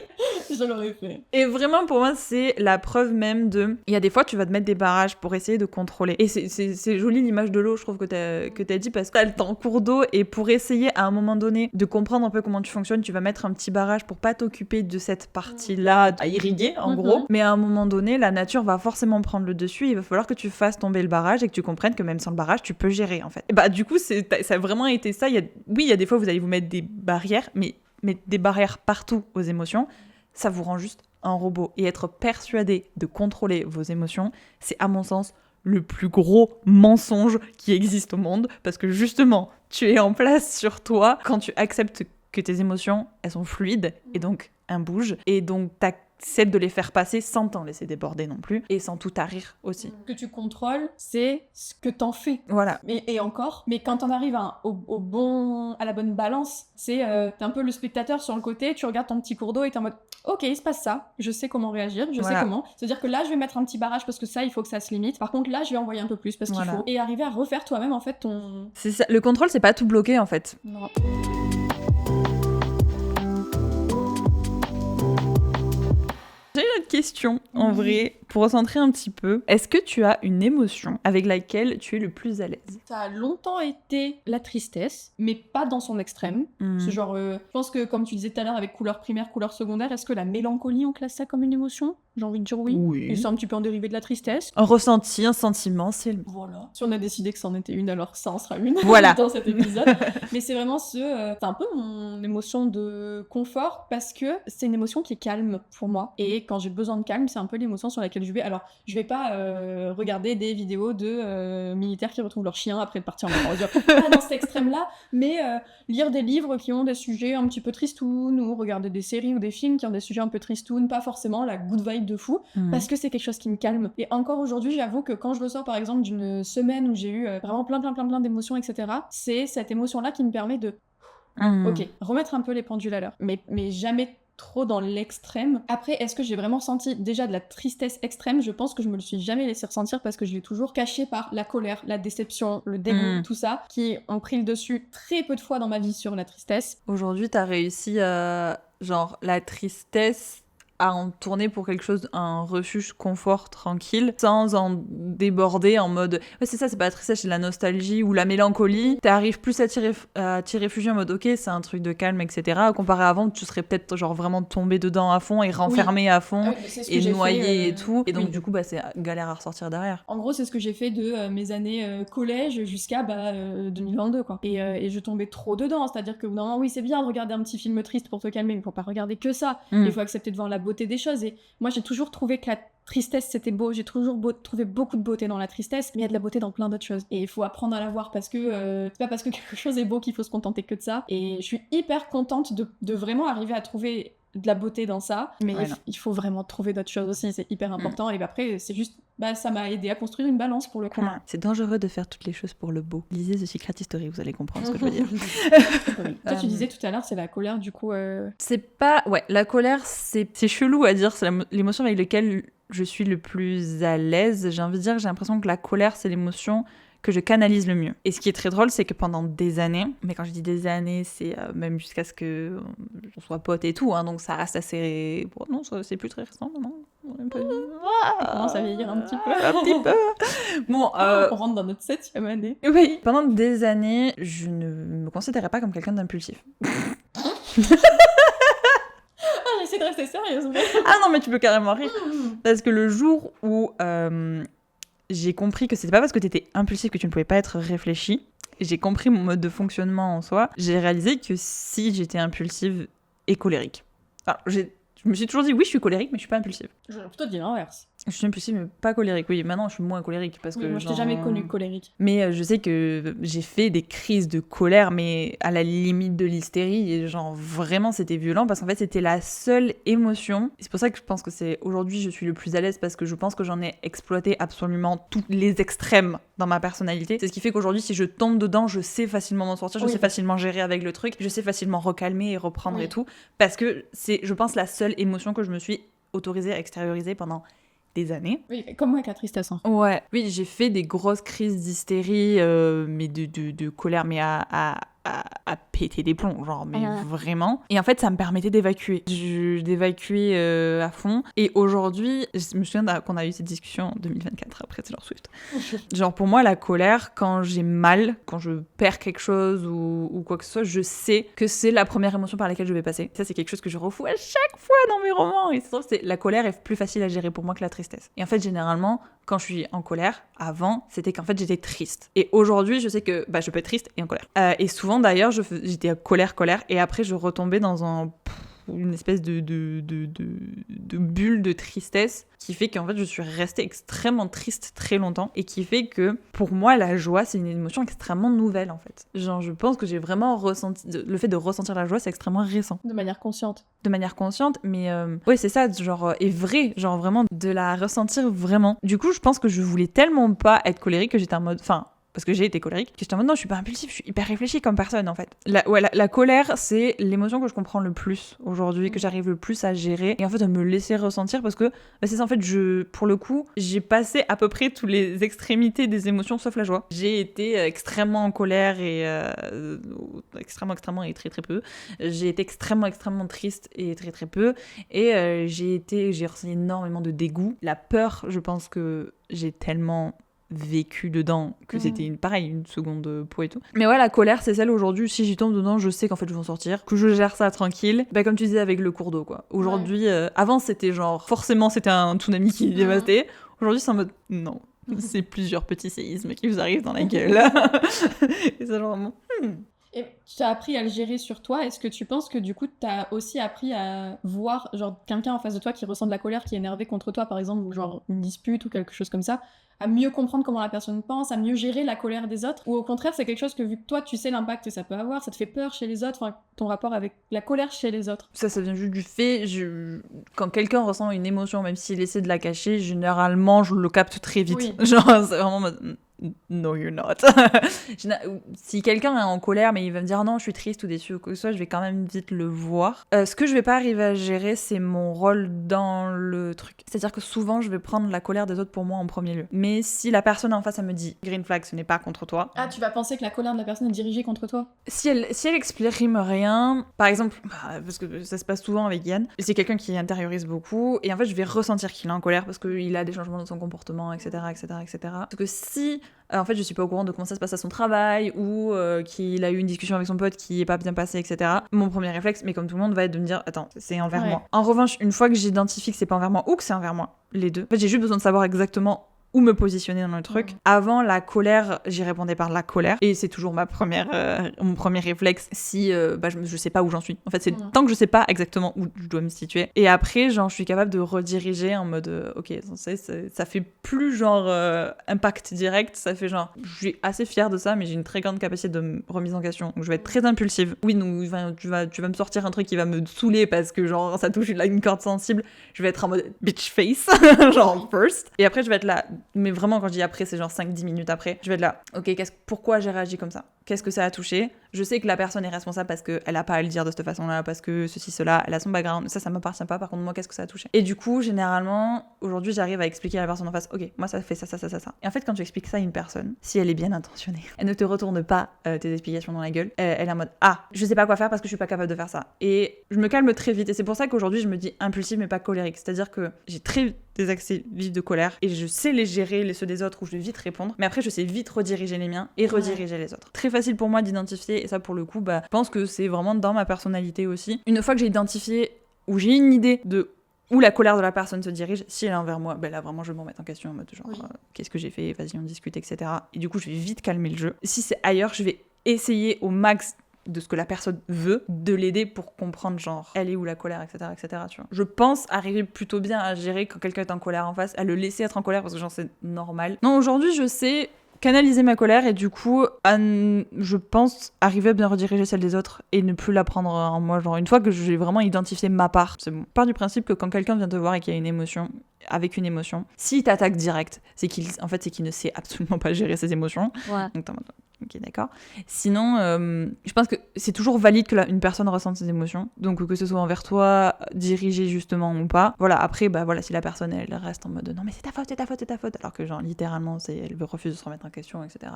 Je l'aurais fait. Et vraiment, pour moi, c'est la preuve même de... Il y a des fois, tu vas te mettre des barrages pour essayer de contrôler. Et c'est joli l'image de l'eau, je trouve, que t'as dit, parce que t'as le temps cours d'eau, et pour essayer, à un moment donné, de comprendre un peu comment tu fonctionnes, tu vas mettre un petit barrage pour pas t'occuper de cette partie-là à irriguer, en gros. Mais à un moment donné, la nature va forcément prendre le dessus, il va falloir que tu fasses tomber le barrage et que tu comprennes que même sans le barrage, tu peux gérer, en fait. Et bah, du coup, ça a vraiment été ça. Oui, il y a des fois, vous allez vous mettre des barrières, mais des barrières partout aux émotions, ça vous rend juste un robot. Et être persuadé de contrôler vos émotions, c'est à mon sens le plus gros mensonge qui existe au monde, parce que justement, tu es en place sur toi quand tu acceptes que tes émotions, elles sont fluides, et donc elles bougent, et donc t'acceptes de les faire passer sans t'en laisser déborder non plus, et sans tout tarir aussi. Ce que tu contrôles, c'est ce que t'en fais. Voilà. Et encore, mais quand t'en arrives à la bonne balance, c'est t'es un peu le spectateur sur le côté, tu regardes ton petit cours d'eau et t'es en mode ok, il se passe ça, je sais comment réagir, je sais comment. C'est-à-dire que là, je vais mettre un petit barrage parce que ça, il faut que ça se limite. Par contre, là, je vais envoyer un peu plus parce qu'il faut. Et arriver à refaire toi-même, en fait, ton... C'est ça. Le contrôle, c'est pas tout bloquer, en fait. Non. J'ai une autre question, en vrai, pour recentrer un petit peu. Est-ce que tu as une émotion avec laquelle tu es le plus à l'aise ? Ça a longtemps été la tristesse, mais pas dans son extrême. C'est genre, je pense que comme tu disais tout à l'heure avec couleur primaire, couleur secondaire, est-ce que la mélancolie, on classe ça comme une émotion ? J'ai envie de dire oui. Et c'est un petit peu en dérivé de la tristesse. Un ressenti, un sentiment, c'est le... Voilà. Si on a décidé que c'en était une, alors ça en sera une dans cet épisode. Mais c'est vraiment c'est un peu mon émotion de confort parce que c'est une émotion qui est calme pour moi. Et quand j'ai besoin de calme, c'est un peu l'émotion sur laquelle je vais. Alors, je vais pas regarder des vidéos de militaires qui retrouvent leur chien après de partir en vacances. Pas dans cet extrême-là, mais lire des livres qui ont des sujets un petit peu tristounes ou regarder des séries ou des films qui ont des sujets un peu tristounes, pas forcément la good vibe de fou, parce que c'est quelque chose qui me calme. Et encore aujourd'hui, j'avoue que quand je ressors par exemple d'une semaine où j'ai eu vraiment plein d'émotions, etc., c'est cette émotion-là qui me permet de ok, remettre un peu les pendules à l'heure, mais jamais trop dans l'extrême. Après, est-ce que j'ai vraiment senti déjà de la tristesse extrême ? Je pense que je me le suis jamais laissé ressentir parce que je l'ai toujours caché par la colère, la déception, le dégoût, tout ça, qui ont pris le dessus très peu de fois dans ma vie sur la tristesse. Aujourd'hui, t'as réussi à... genre, la tristesse à en tourner pour quelque chose, un refuge confort tranquille, sans en déborder en mode ouais c'est ça, c'est pas la tristesse, c'est de la nostalgie ou la mélancolie. T'arrives plus à t'y réfugier en mode ok c'est un truc de calme etc. Comparé à avant tu serais peut-être genre vraiment tombé dedans à fond et renfermé à fond et noyé et tout et donc du coup bah c'est galère à ressortir derrière. En gros c'est ce que j'ai fait de mes années collège jusqu'à 2022 quoi. Et je tombais trop dedans, c'est-à-dire que non oui c'est bien de regarder un petit film triste pour te calmer mais faut pas regarder que ça. Il faut accepter de voir la beauté des choses et moi j'ai toujours trouvé que la tristesse c'était beau, j'ai toujours trouvé beaucoup de beauté dans la tristesse, mais il y a de la beauté dans plein d'autres choses et il faut apprendre à la voir parce que c'est pas parce que quelque chose est beau qu'il faut se contenter que de ça. Et je suis hyper contente de vraiment arriver à trouver de la beauté dans ça, mais il faut vraiment trouver d'autres choses aussi, c'est hyper important. Et après c'est juste ça m'a aidé à construire une balance pour le coup. C'est dangereux de faire toutes les choses pour le beau. Lisez The Secret History, vous allez comprendre ce que je veux dire. Toi, tu disais tout à l'heure, c'est la colère, du coup... C'est pas... Ouais, la colère, c'est chelou à dire, c'est l'émotion avec laquelle je suis le plus à l'aise. J'ai envie de dire, j'ai l'impression que la colère, c'est l'émotion que je canalise le mieux. Et ce qui est très drôle, c'est que pendant des années, mais quand je dis des années, c'est même jusqu'à ce que on soit potes et tout, hein, donc ça reste assez... Bon, non, c'est plus très récent, non. On commence à vieillir un petit peu. Un petit peu. Bon, on rentre dans notre 7e année. Oui, pendant des années, je ne me considérais pas comme quelqu'un d'impulsif. J'essaie de rester sérieuse. Ah non, mais tu peux carrément rire. Parce que le jour où j'ai compris que c'était pas parce que t'étais impulsif que tu ne pouvais pas être réfléchi, j'ai compris mon mode de fonctionnement en soi, j'ai réalisé que si j'étais impulsive et colérique. Alors, je me suis toujours dit, oui, je suis colérique, mais je suis pas impulsive. J'aurais plutôt dit l'inverse. Je suis impulsive, mais pas colérique. Oui, maintenant, je suis moins colérique. Parce que moi, je t'ai jamais connue colérique. Mais je sais que j'ai fait des crises de colère, mais à la limite de l'hystérie. Et genre, vraiment, c'était violent parce qu'en fait, c'était la seule émotion. Et c'est pour ça que je pense que aujourd'hui, je suis le plus à l'aise parce que je pense que j'en ai exploité absolument tous les extrêmes dans ma personnalité. C'est ce qui fait qu'aujourd'hui, si je tombe dedans, je sais facilement m'en sortir, je sais facilement gérer avec le truc, je sais facilement recalmer et reprendre et tout. Parce que c'est, je pense, la seule émotion que je me suis autorisée à extérioriser pendant des années. Oui, comme moi avec la tristesse. Ouais. Oui, j'ai fait des grosses crises d'hystérie, mais de colère, mais à péter des plombs, genre, mais vraiment. Et en fait, ça me permettait d'évacuer. D'évacuer à fond. Et aujourd'hui, je me souviens qu'on a eu cette discussion en 2024, après Taylor Swift. Genre, pour moi, la colère, quand j'ai mal, quand je perds quelque chose ou quoi que ce soit, je sais que c'est la première émotion par laquelle je vais passer. Ça, c'est quelque chose que je refous à chaque fois dans mes romans. Et la colère est plus facile à gérer pour moi que la tristesse. Et en fait, généralement, quand je suis en colère, avant, c'était qu'en fait, j'étais triste. Et aujourd'hui, je sais que je peux être triste et en colère. Et souvent, d'ailleurs, j'étais à colère, et après, je retombais dans une espèce de bulle de tristesse qui fait qu'en fait, je suis restée extrêmement triste très longtemps et qui fait que, pour moi, la joie, c'est une émotion extrêmement nouvelle, en fait. Genre, je pense que j'ai vraiment ressenti... Le fait de ressentir la joie, c'est extrêmement récent. De manière consciente. De manière consciente, mais ouais, c'est ça, genre, et vrai, genre vraiment, de la ressentir vraiment. Du coup, je pense que je voulais tellement pas être colérique que j'étais en mode... Enfin, parce que j'ai été colérique, que j'étais en mode non, je suis pas impulsive, je suis hyper réfléchie comme personne en fait. La colère, c'est l'émotion que je comprends le plus aujourd'hui, que j'arrive le plus à gérer et en fait à me laisser ressentir parce que c'est ça en fait, pour le coup, j'ai passé à peu près toutes les extrémités des émotions sauf la joie. J'ai été extrêmement en colère et extrêmement et très très peu. J'ai été extrêmement triste et très très peu et j'ai ressenti énormément de dégoût. La peur, je pense que j'ai tellement vécu dedans que c'était une seconde peau et tout. Mais ouais, la colère, c'est celle aujourd'hui, si j'y tombe dedans, je sais qu'en fait je vais en sortir, que je gère ça tranquille. Comme tu disais avec le cours d'eau quoi. Aujourd'hui, avant c'était genre, forcément c'était un tsunami qui dévastait. Aujourd'hui c'est en mode, non, c'est plusieurs petits séismes qui vous arrivent dans la gueule. Et c'est genre vraiment... Et tu as appris à le gérer sur toi. Est-ce que tu penses que du coup, tu as aussi appris à voir genre quelqu'un en face de toi qui ressent de la colère, qui est énervé contre toi, par exemple, ou genre une dispute ou quelque chose comme ça, à mieux comprendre comment la personne pense, à mieux gérer la colère des autres? Ou au contraire, c'est quelque chose que vu que toi, tu sais l'impact que ça peut avoir, ça te fait peur chez les autres, enfin, ton rapport avec la colère chez les autres? Ça vient juste du fait, quand quelqu'un ressent une émotion, même s'il essaie de la cacher, généralement, je le capte très vite. Oui. Genre, c'est vraiment... No, you're not. Si quelqu'un est en colère, mais il va me dire non, je suis triste ou déçu ou quoi que ce soit, je vais quand même vite le voir. Ce que je vais pas arriver à gérer, c'est mon rôle dans le truc. C'est-à-dire que souvent, je vais prendre la colère des autres pour moi en premier lieu. Mais si la personne en face, elle me dit green flag, ce n'est pas contre toi. Ah, tu vas penser que la colère de la personne est dirigée contre toi? Si elle exprime rien, par exemple, parce que ça se passe souvent avec Yann, c'est quelqu'un qui intériorise beaucoup, et en fait, je vais ressentir qu'il est en colère parce qu'il a des changements dans son comportement, etc. Parce que si en fait je suis pas au courant de comment ça se passe à son travail ou qu'il a eu une discussion avec son pote qui est pas bien passée, etc. Mon premier réflexe, mais comme tout le monde, va être de me dire attends, c'est envers moi. En revanche, une fois que j'identifie que c'est pas envers moi ou que c'est envers moi, les deux, en fait j'ai juste besoin de savoir exactement où me positionner dans le truc. Avant la colère, j'y répondais par la colère. Et c'est toujours mon premier réflexe si je sais pas où j'en suis. En fait, c'est tant que je sais pas exactement où je dois me situer. Et après, genre, je suis capable de rediriger en mode ok, ça fait plus genre impact direct. Ça fait genre, je suis assez fière de ça, mais j'ai une très grande capacité de remise en question. Donc je vais être très impulsive. Oui, donc tu vas me sortir un truc qui va me saouler parce que genre ça touche une corde sensible. Je vais être en mode bitch face, genre first. Et après, je vais être là. Mais vraiment, quand je dis après, c'est genre 5-10 minutes après. Je vais être là. Ok, pourquoi j'ai réagi comme ça ? Qu'est-ce que ça a touché ? Je sais que la personne est responsable parce qu'elle a pas à le dire de cette façon-là, parce que ceci, cela, elle a son background. Ça m'appartient pas. Par contre, moi, qu'est-ce que ça a touché ? Et du coup, généralement, aujourd'hui, j'arrive à expliquer à la personne en face, ok, moi, ça fait ça. Et en fait, quand tu expliques ça à une personne, si elle est bien intentionnée, elle ne te retourne pas tes explications dans la gueule. Elle est en mode, je sais pas quoi faire parce que je suis pas capable de faire ça. Et je me calme très vite. Et c'est pour ça qu'aujourd'hui, je me dis impulsive mais pas colérique. C'est-à-dire que j'ai très des accès vifs de colère et je sais les gérer, ceux des autres, où je vais vite répondre. Mais après, je sais vite rediriger les miens et rediriger les autres. Très facile pour moi d'identifier, et ça pour le coup, je pense que c'est vraiment dans ma personnalité aussi. Une fois que j'ai identifié ou j'ai une idée de où la colère de la personne se dirige, si elle est envers moi, là vraiment je vais m'en mettre en question en mode genre qu'est-ce que j'ai fait, vas-y on discute, etc. Et du coup je vais vite calmer le jeu. Si c'est ailleurs, je vais essayer au max de ce que la personne veut, de l'aider pour comprendre genre elle est où la colère, etc., tu vois. Je pense arriver plutôt bien à gérer quand quelqu'un est en colère en face, à le laisser être en colère parce que genre c'est normal. Non, aujourd'hui je sais canaliser ma colère et du coup je pense arriver à bien rediriger celle des autres et ne plus la prendre en moi. Genre une fois que j'ai vraiment identifié ma part, c'est bon. Je pars du principe que quand quelqu'un vient te voir et qu'il y a une émotion, avec une émotion, s'il t'attaque direct, c'est qu'il ne sait absolument pas gérer ses émotions. Donc t'es en mode ok, d'accord. Sinon, je pense que c'est toujours valide que une personne ressente ses émotions. Donc que ce soit envers toi, dirigé justement ou pas. Voilà, après, si la personne, elle reste en mode non mais c'est ta faute. Alors que genre littéralement, elle refuse de se remettre en question, etc.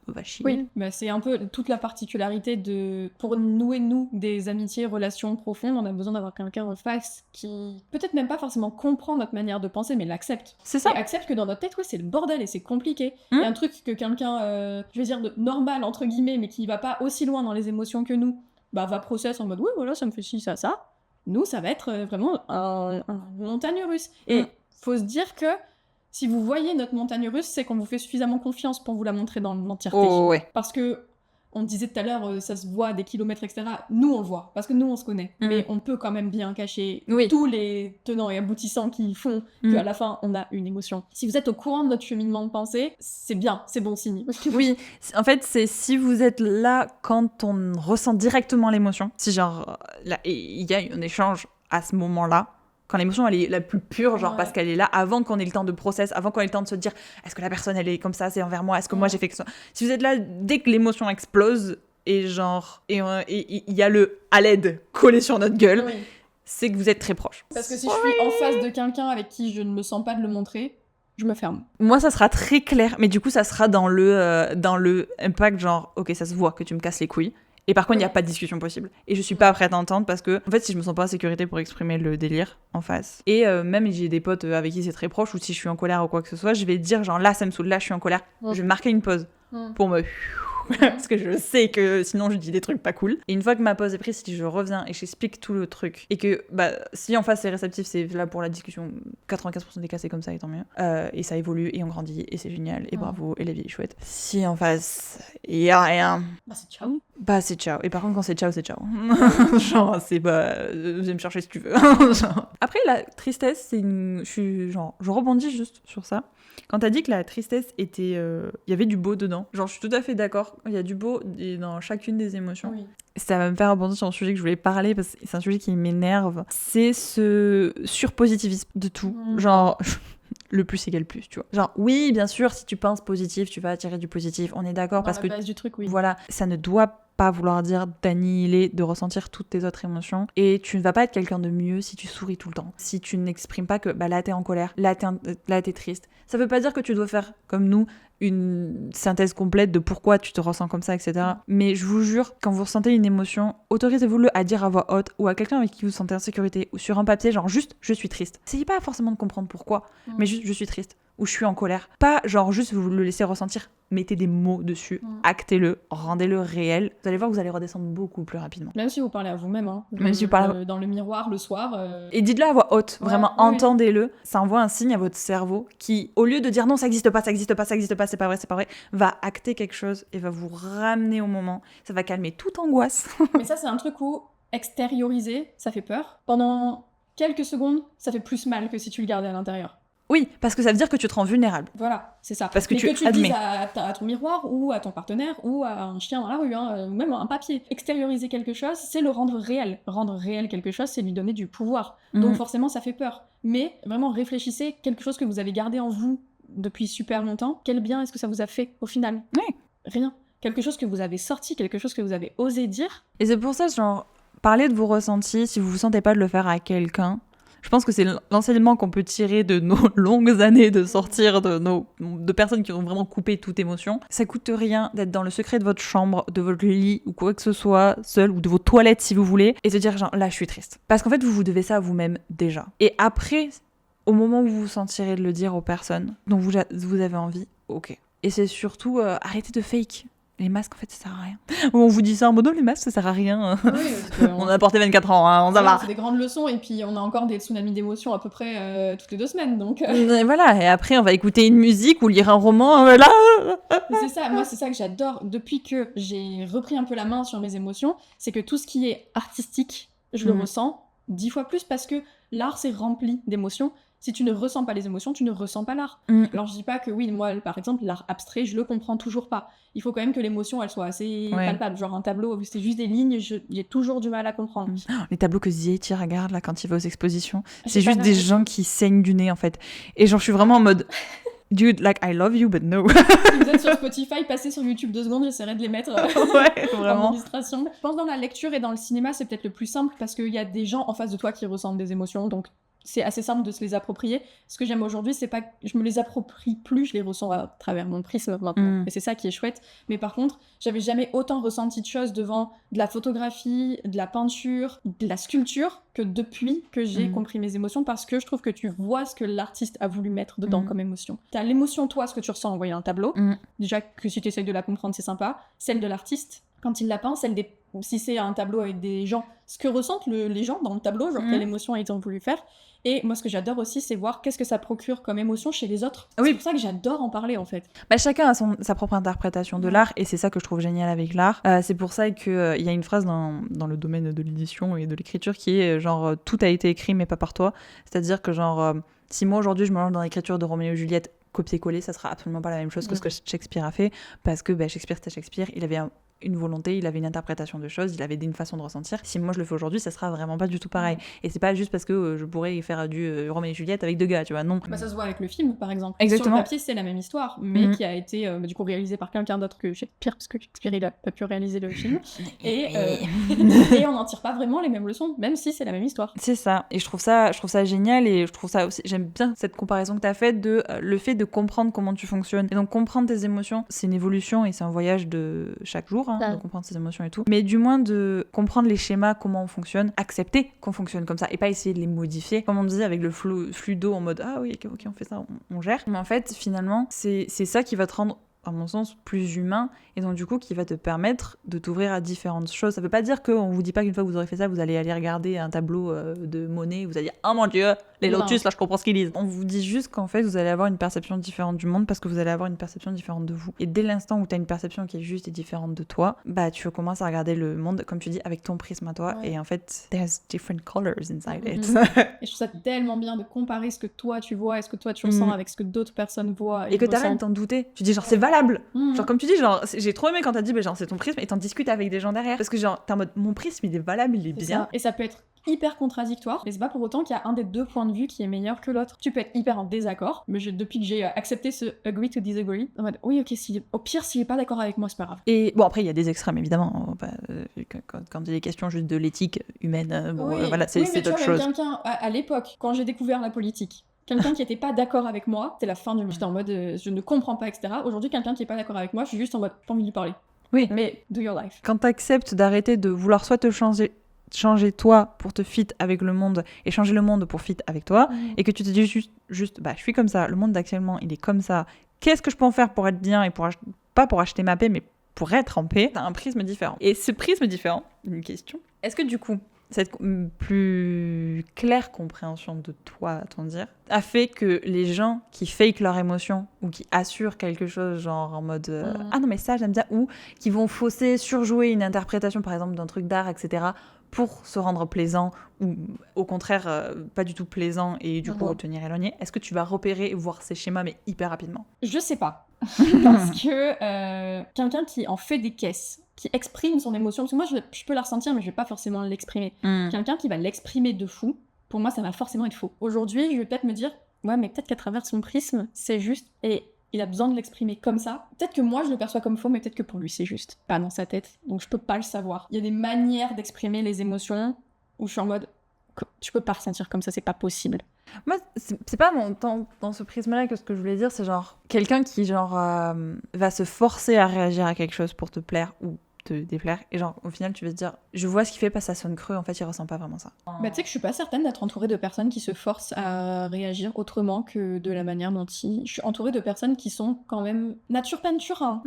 Va chier. Oui, c'est un peu toute la particularité pour nouer, des amitiés, relations profondes, on a besoin d'avoir quelqu'un en face qui peut-être même pas forcément comprend notre manière de penser, mais l'accepte. C'est ça. Et accepte que dans notre tête, c'est le bordel et c'est compliqué. Il y a un truc que quelqu'un, je vais dire, de normal, entre guillemets, mais qui va pas aussi loin dans les émotions que nous, va process en mode oui, voilà, ça me fait ci, ça. Nous, ça va être vraiment un montagne russe. Et faut se dire que si vous voyez notre montagne russe, c'est qu'on vous fait suffisamment confiance pour vous la montrer dans l'entièreté. Oh, ouais. Parce que, on disait tout à l'heure, ça se voit à des kilomètres, etc. Nous, on le voit, parce que nous, on se connaît. Mais on peut quand même bien cacher tous les tenants et aboutissants qui font qu'à la fin, on a une émotion. Si vous êtes au courant de notre cheminement de pensée, c'est bien, c'est bon signe. Oui, en fait, c'est si vous êtes là quand on ressent directement l'émotion. Si genre, il y a un échange à ce moment-là, quand l'émotion elle est la plus pure, genre parce qu'elle est là avant qu'on ait le temps de process, avant qu'on ait le temps de se dire est-ce que la personne elle est comme ça, c'est envers moi, est-ce que moi j'ai fait que ça. Si vous êtes là dès que l'émotion explose et genre et il y a le à l'aide collé sur notre gueule, c'est que vous êtes très proche. Parce que si je suis en face de quelqu'un avec qui je ne me sens pas de le montrer, je me ferme. Moi, ça sera très clair, mais du coup, ça sera dans le impact, genre, ok, ça se voit que tu me casses les couilles. Et par contre, il n'y a pas de discussion possible. Et je suis pas prête à entendre parce que, en fait, si je me sens pas en sécurité pour exprimer le délire en face, et même j'ai des potes avec qui c'est très proche, ou si je suis en colère ou quoi que ce soit, je vais dire, genre, là, ça me saoule, là, je suis en colère. Je vais marquer une pause pour me... parce que je sais que sinon je dis des trucs pas cool. Et une fois que ma pause est prise, si je reviens et j'explique tout le truc et que si en face c'est réceptif, c'est là pour la discussion, 95% des cas c'est comme ça et tant mieux. Et ça évolue et on grandit et c'est génial et bravo et la vie est chouette. Si en face il y a rien, c'est ciao. C'est ciao. Et par contre quand c'est ciao, c'est ciao. Genre c'est viens me chercher si tu veux. Après la tristesse, je rebondis juste sur ça. Quand t'as dit que la tristesse était... il y avait du beau dedans. Genre, je suis tout à fait d'accord. Il y a du beau dans chacune des émotions. Oui. Ça va me faire rebondir sur un sujet que je voulais parler parce que c'est un sujet qui m'énerve. C'est ce surpositivisme de tout. Genre... le plus égale plus, tu vois. Genre, oui, bien sûr, si tu penses positif, tu vas attirer du positif. On est d'accord parce que... base du truc, oui. Voilà, ça ne doit pas vouloir dire d'annihiler, de ressentir toutes tes autres émotions. Et tu ne vas pas être quelqu'un de mieux si tu souris tout le temps. Si tu n'exprimes pas que là t'es en colère, là t'es triste. Ça veut pas dire que tu dois faire comme nous une synthèse complète de pourquoi tu te ressens comme ça, etc. Mais je vous jure, quand vous ressentez une émotion, autorisez-vous-le à dire à voix haute ou à quelqu'un avec qui vous vous sentez en sécurité ou sur un papier, genre juste je suis triste. Essayez pas forcément de comprendre pourquoi, mais juste je suis triste. ou je suis en colère. Pas genre juste vous le laissez ressentir, mettez des mots dessus, actez-le, rendez-le réel. Vous allez voir que vous allez redescendre beaucoup plus rapidement. Même si vous parlez à vous-même, hein, même si vous parlez dans le miroir le soir. Et dites-le à voix haute, vraiment entendez-le. Ça envoie un signe à votre cerveau qui, au lieu de dire non, ça existe pas, c'est pas vrai, va acter quelque chose et va vous ramener au moment. Ça va calmer toute angoisse. Mais ça, c'est un truc où extérioriser, ça fait peur. Pendant quelques secondes, ça fait plus mal que si tu le gardais à l'intérieur. Oui, parce que ça veut dire que tu te rends vulnérable. Voilà, c'est ça. Parce que tu le admets. dises à ton miroir ou à ton partenaire ou à un chien dans la rue, hein, ou même un papier. Extérioriser quelque chose, c'est le rendre réel. Rendre réel quelque chose, c'est lui donner du pouvoir. Donc forcément, ça fait peur. Mais vraiment, réfléchissez, quelque chose que vous avez gardé en vous depuis super longtemps, quel bien est-ce que ça vous a fait au final ? Oui. Rien. Quelque chose que vous avez sorti, quelque chose que vous avez osé dire. Et c'est pour ça, genre, parler de vos ressentis, si vous vous sentez pas de le faire à quelqu'un, je pense que c'est l'enseignement qu'on peut tirer de nos longues années de sortir de personnes qui ont vraiment coupé toute émotion. Ça coûte rien d'être dans le secret de votre chambre, de votre lit ou quoi que ce soit, seul, ou de vos toilettes si vous voulez, et se dire genre là je suis triste. Parce qu'en fait vous devez ça à vous-même déjà. Et après, au moment où vous vous sentirez de le dire aux personnes dont vous avez envie, ok. Et c'est surtout arrêtez de fake. Les masques, en fait, ça sert à rien. On vous dit ça en mode, les masques, ça sert à rien. Oui, on a porté 24 ans, hein, ça va. C'est des grandes leçons, et puis on a encore des tsunamis d'émotions à peu près toutes les 2 semaines, donc... Et voilà, et après, on va écouter une musique ou lire un roman, là. C'est ça, moi, c'est ça que j'adore. Depuis que j'ai repris un peu la main sur mes émotions, c'est que tout ce qui est artistique, je le ressens 10 fois plus, parce que l'art, c'est rempli d'émotions. Si tu ne ressens pas les émotions, tu ne ressens pas l'art. Alors je dis pas que oui, moi par exemple, l'art abstrait, je le comprends toujours pas. Il faut quand même que l'émotion, elle soit assez palpable. Genre un tableau, c'est juste des lignes, j'ai toujours du mal à comprendre. Les tableaux que Zietti regarde là quand il va aux expositions, c'est juste des gens qui saignent du nez en fait. Et genre je suis vraiment en mode... Dude, like, I love you, but no. Si vous êtes sur Spotify, passez sur YouTube 2 secondes, j'essaierai de les mettre vraiment. en illustration. Je pense que dans la lecture et dans le cinéma, c'est peut-être le plus simple parce qu'il y a des gens en face de toi qui ressentent des émotions, donc c'est assez simple de se les approprier. Ce que j'aime aujourd'hui, c'est pas que je me les approprie plus, je les ressens à travers mon prisme maintenant. Et c'est ça qui est chouette. Mais par contre, j'avais jamais autant ressenti de choses devant de la photographie, de la peinture, de la sculpture, que depuis que j'ai compris mes émotions, parce que je trouve que tu vois ce que l'artiste a voulu mettre dedans comme émotion. T'as l'émotion, toi, ce que tu ressens en voyant un tableau. Déjà que si tu essayes de la comprendre, c'est sympa. Celle de l'artiste, quand il la peint, si c'est un tableau avec des gens, ce que ressentent les gens dans le tableau, genre quelle émotion ils ont voulu faire. Et moi, ce que j'adore aussi, c'est voir qu'est-ce que ça procure comme émotion chez les autres. C'est pour ça que j'adore en parler, en fait. Bah, chacun a sa propre interprétation de l'art, et c'est ça que je trouve génial avec l'art. C'est pour ça qu'il y a une phrase dans le domaine de l'édition et de l'écriture qui est genre « tout a été écrit, mais pas par toi ». C'est-à-dire que genre, si moi, aujourd'hui, je me lance dans l'écriture de Roméo et Juliette, copier-coller, ça sera absolument pas la même chose que ce que Shakespeare a fait, parce que Shakespeare, c'était Shakespeare, il avait une volonté, il avait une interprétation de choses, il avait une façon de ressentir. Si moi je le fais aujourd'hui, ça sera vraiment pas du tout pareil. Et c'est pas juste parce que je pourrais faire du Roméo et Juliette avec 2 gars, tu vois, non. Ça se voit avec le film, par exemple. Exactement. Sur le papier, c'est la même histoire, mais qui a été du coup réalisée par quelqu'un d'autre que Shakespeare, parce que Shakespeare, il a pas pu réaliser le film. Et on n'en tire pas vraiment les mêmes leçons, même si c'est la même histoire. C'est ça. Et je trouve ça génial, et je trouve ça aussi, j'aime bien cette comparaison que t'as faite de le fait de comprendre comment tu fonctionnes. Et donc comprendre tes émotions, c'est une évolution et c'est un voyage de chaque jour, de comprendre ses émotions et tout. Mais du moins de comprendre les schémas, comment on fonctionne, accepter qu'on fonctionne comme ça et pas essayer de les modifier. Comme on dit avec le fluido en mode ah oui, ok, on fait ça, on gère. Mais en fait, finalement, c'est ça qui va te rendre, à mon sens, plus humain, et donc du coup qui va te permettre de t'ouvrir à différentes choses. Ça veut pas dire qu'on vous dit pas qu'une fois que vous aurez fait ça, vous allez aller regarder un tableau de Monet, vous allez dire « Oh mon Dieu, les lotus, là je comprends ce qu'ils lisent ». On vous dit juste qu'en fait vous allez avoir une perception différente du monde parce que vous allez avoir une perception différente de vous. Et dès l'instant où t'as une perception qui est juste et différente de toi, tu commences à regarder le monde, comme tu dis, avec ton prisme à toi, et en fait, there's different colors inside it. Et je trouve ça tellement bien de comparer ce que toi tu vois et ce que toi tu ressens avec ce que d'autres personnes voient. Et que t'arrêtes d'en douter. Tu dis genre c'est valable. Genre comme tu dis, genre j'ai trop aimé quand t'as dit genre c'est ton prisme, et t'en discutes avec des gens derrière, parce que genre t'es en mode mon prisme il est valable, il est bien. Ça. Et ça peut être hyper contradictoire, mais c'est pas pour autant qu'il y a un des 2 points de vue qui est meilleur que l'autre. Tu peux être hyper en désaccord, mais depuis que j'ai accepté ce agree to disagree, en mode oui ok, au pire s'il est pas d'accord avec moi c'est pas grave. Et bon après il y a des extrêmes évidemment, quand il y a des questions juste de l'éthique humaine, voilà c'est d'autres choses. Quelqu'un à l'époque, quand j'ai découvert la politique, quelqu'un qui était pas d'accord avec moi, c'était la fin du monde. J'étais en mode je ne comprends pas, etc. Aujourd'hui, quelqu'un qui est pas d'accord avec moi, je suis juste en mode pas envie de lui parler. Oui. Mais do your life. Quand t'acceptes d'arrêter de vouloir soit te changer changer toi pour te fit avec le monde et changer le monde pour fit avec toi, et que tu te dis juste je suis comme ça, le monde actuellement il est comme ça, qu'est-ce que je peux en faire pour être bien et pas pour acheter ma paix, mais pour être en paix. T'as un prisme différent. Et ce prisme différent, une question, est-ce que du coup cette plus claire compréhension de toi, à ton dire, a fait que les gens qui fake leurs émotions ou qui assurent quelque chose, genre en mode ah non mais ça j'aime bien, ou qui vont fausser, surjouer une interprétation par exemple d'un truc d'art, etc., pour se rendre plaisant, ou au contraire pas du tout plaisant et du coup tenir éloigné, est-ce que tu vas repérer et voir ces schémas mais hyper rapidement? Je sais pas. Parce que quelqu'un qui en fait des caisses, qui exprime son émotion, parce que moi je peux la ressentir mais je vais pas forcément l'exprimer. Quelqu'un qui va l'exprimer de fou, pour moi ça va forcément être faux. Aujourd'hui je vais peut-être me dire ouais mais peut-être qu'à travers son prisme c'est juste et il a besoin de l'exprimer comme ça. Peut-être que moi je le perçois comme faux, mais peut-être que pour lui c'est juste pas dans sa tête, donc je peux pas le savoir. Il y a des manières d'exprimer les émotions où je suis en mode tu peux pas ressentir comme ça, c'est pas possible. Moi, c'est pas dans ce prisme-là que ce que je voulais dire, c'est genre quelqu'un qui genre va se forcer à réagir à quelque chose pour te plaire ou te déplaire, et genre au final tu vas te dire je vois ce qu'il fait parce que ça sonne creux, en fait il ressent pas vraiment ça. Bah tu sais que je suis pas certaine d'être entourée de personnes qui se forcent à réagir autrement que de la manière dont je suis entourée de personnes qui sont quand même nature peinture,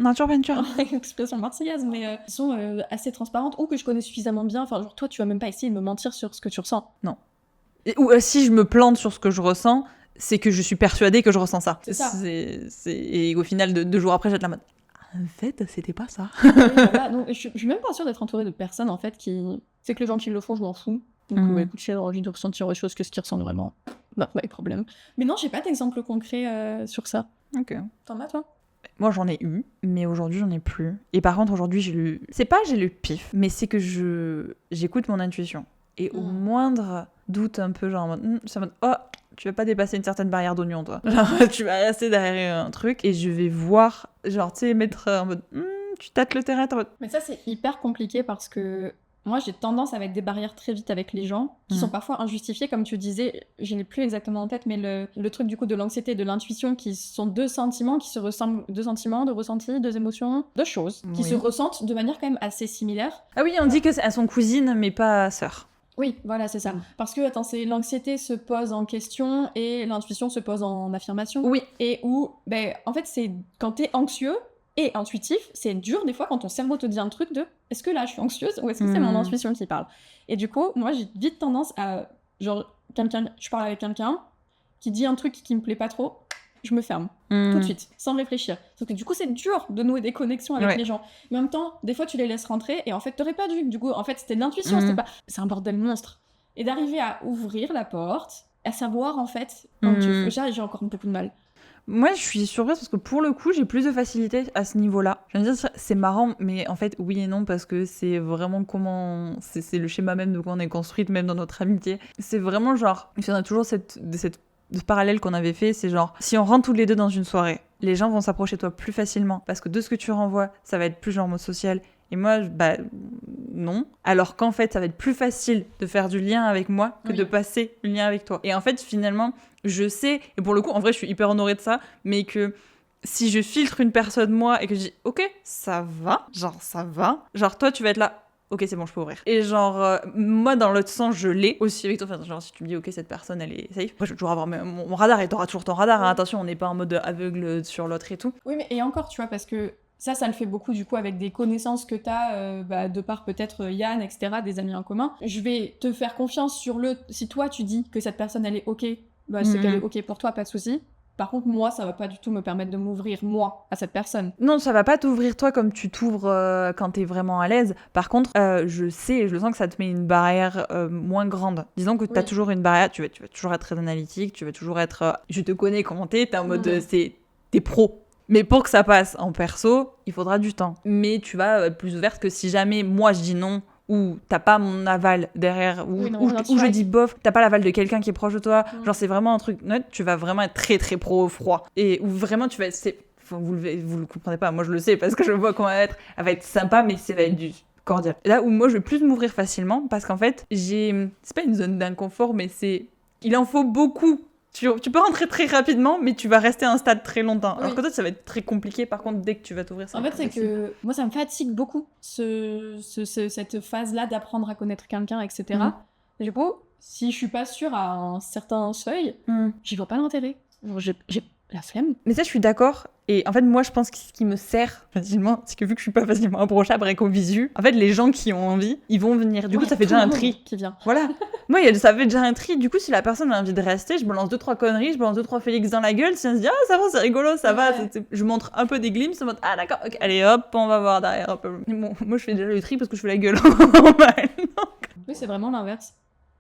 expression marseillaise, mais qui sont assez transparentes ou que je connais suffisamment bien, enfin genre toi tu vas même pas essayer de me mentir sur ce que tu ressens. Non. Ou si je me plante sur ce que je ressens, c'est que je suis persuadée que je ressens ça. C'est ça. Et au final, 2 jours après, j'ai de la mode. En fait, c'était pas ça. Oui, voilà. Donc, je suis même pas sûre d'être entourée de personnes en fait qui. C'est que les gens qui le font, je m'en fous. Donc, écoute, j'ai envie de ressentir autre chose que ce qu'ils ressentent vraiment. Bah, pas de problème. Mais non, j'ai pas d'exemple concret sur ça. Ok. T'en as, toi? Moi, j'en ai eu, mais aujourd'hui, j'en ai plus. Et par contre, aujourd'hui, c'est pas j'ai le pif, mais c'est que j'écoute mon intuition. Et au moindre doute un peu, genre en mode, c'est en mode, oh, tu vas pas dépasser une certaine barrière d'oignon, toi. Genre, tu vas rester derrière un truc, et je vais voir, genre, tu sais, mettre en mode, tu tâtes le terrain, en mode... Mais ça, c'est hyper compliqué parce que moi, j'ai tendance à mettre des barrières très vite avec les gens, qui sont parfois injustifiées, comme tu disais, je n'ai plus exactement en tête, mais le truc du coup de l'anxiété et de l'intuition, qui sont deux sentiments qui se ressemblent, deux sentiments, deux ressentis, deux émotions, deux choses, qui se ressentent de manière quand même assez similaire. Ah oui, on dit que elles sont cousines, mais pas sœurs. Oui, voilà, c'est ça. Parce que, attends, l'anxiété se pose en question et l'intuition se pose en affirmation. Oui. Et où, en fait, c'est quand t'es anxieux et intuitif, c'est dur des fois quand ton cerveau te dit un truc de est-ce que là je suis anxieuse ou est-ce que c'est mon intuition qui parle? Et du coup, moi j'ai vite tendance à, genre, je parle avec quelqu'un qui dit un truc qui me plaît pas trop, je me ferme tout de suite, sans réfléchir. Sauf que du coup, c'est dur de nouer des connexions avec les gens. Mais en même temps, des fois, tu les laisses rentrer et en fait, t'aurais pas dû. Du coup, en fait, c'était de l'intuition, c'était pas... C'est un bordel monstre. Et d'arriver à ouvrir la porte, à savoir, en fait, quand tu... J'ai encore beaucoup de mal. Moi, je suis surprise parce que pour le coup, j'ai plus de facilité à ce niveau-là. Je veux dire, c'est marrant, mais en fait, oui et non, parce que c'est vraiment comment... C'est le schéma même de quoi on est construite, même dans notre amitié. C'est vraiment genre... Il y a toujours ce parallèle qu'on avait fait, c'est genre, si on rentre tous les deux dans une soirée, les gens vont s'approcher de toi plus facilement, parce que de ce que tu renvoies, ça va être plus genre mode social. Et moi, non. Alors qu'en fait, ça va être plus facile de faire du lien avec moi que de passer le lien avec toi. Et en fait, finalement, je sais, et pour le coup, en vrai, je suis hyper honorée de ça, mais que si je filtre une personne, moi, et que je dis, ok, ça va, genre toi, tu vas être là, ok, c'est bon, je peux ouvrir. Et genre, moi, dans l'autre sens, je l'ai aussi avec toi. Enfin, genre, si tu me dis, ok, cette personne, elle est safe, après, je vais toujours avoir mon radar, et t'auras toujours ton radar, hein. Attention, on n'est pas en mode aveugle sur l'autre et tout. Oui, mais et encore, tu vois, parce que ça le fait beaucoup, du coup, avec des connaissances que t'as, de par peut-être Yann, etc., des amis en commun. Je vais te faire confiance sur si toi, tu dis que cette personne, elle est ok, c'est qu'elle est ok pour toi, pas de souci. Par contre, moi, ça va pas du tout me permettre de m'ouvrir, moi, à cette personne. Non, ça va pas t'ouvrir toi comme tu t'ouvres quand t'es vraiment à l'aise. Par contre, je le sens que ça te met une barrière moins grande. Disons que t'as toujours une barrière, tu vas toujours être très analytique, tu vas toujours être... je te connais comment t'es en mode... t'es pro. Mais pour que ça passe en perso, il faudra du temps. Mais tu vas être plus ouverte que si jamais moi je dis non, ou t'as pas mon aval derrière, ou je dis bof, t'as pas l'aval de quelqu'un qui est proche de toi, genre c'est vraiment un truc neutre, tu vas vraiment être très très pro-froid. Et où vraiment tu vas être... Vous le comprenez pas, moi je le sais parce que je vois comment elle va être sympa, mais ça va être du cordial. Là où moi je vais plus m'ouvrir facilement, parce qu'en fait, c'est pas une zone d'inconfort, mais il en faut beaucoup. Tu peux rentrer très rapidement, mais tu vas rester à un stade très longtemps. Oui. Alors que toi, ça va être très compliqué, par contre, dès que tu vas t'ouvrir. En fait, c'est que moi, ça me fatigue beaucoup, cette phase-là d'apprendre à connaître quelqu'un, etc. Et du coup, si je suis pas sûre à un certain seuil, j'y vois pas l'intérêt. J'ai la flemme. Mais ça, je suis d'accord. Et en fait, moi, je pense que ce qui me sert facilement, c'est que vu que je suis pas facilement approchable avec au visu, en fait, les gens qui ont envie, ils vont venir. Du coup, ça fait déjà un tri. Qui vient. Voilà. Moi, ça fait déjà un tri. Du coup, si la personne a envie de rester, je balance 2-3 conneries, je balance 2-3 Félix dans la gueule. Si on se dit, ah, ça va, c'est rigolo, ça va. Je montre un peu des glimpses en mode, ah, d'accord, ok, allez, hop, on va voir derrière. Hop. Bon, moi, je fais déjà le tri parce que je fais la gueule normal. Oui, c'est vraiment l'inverse.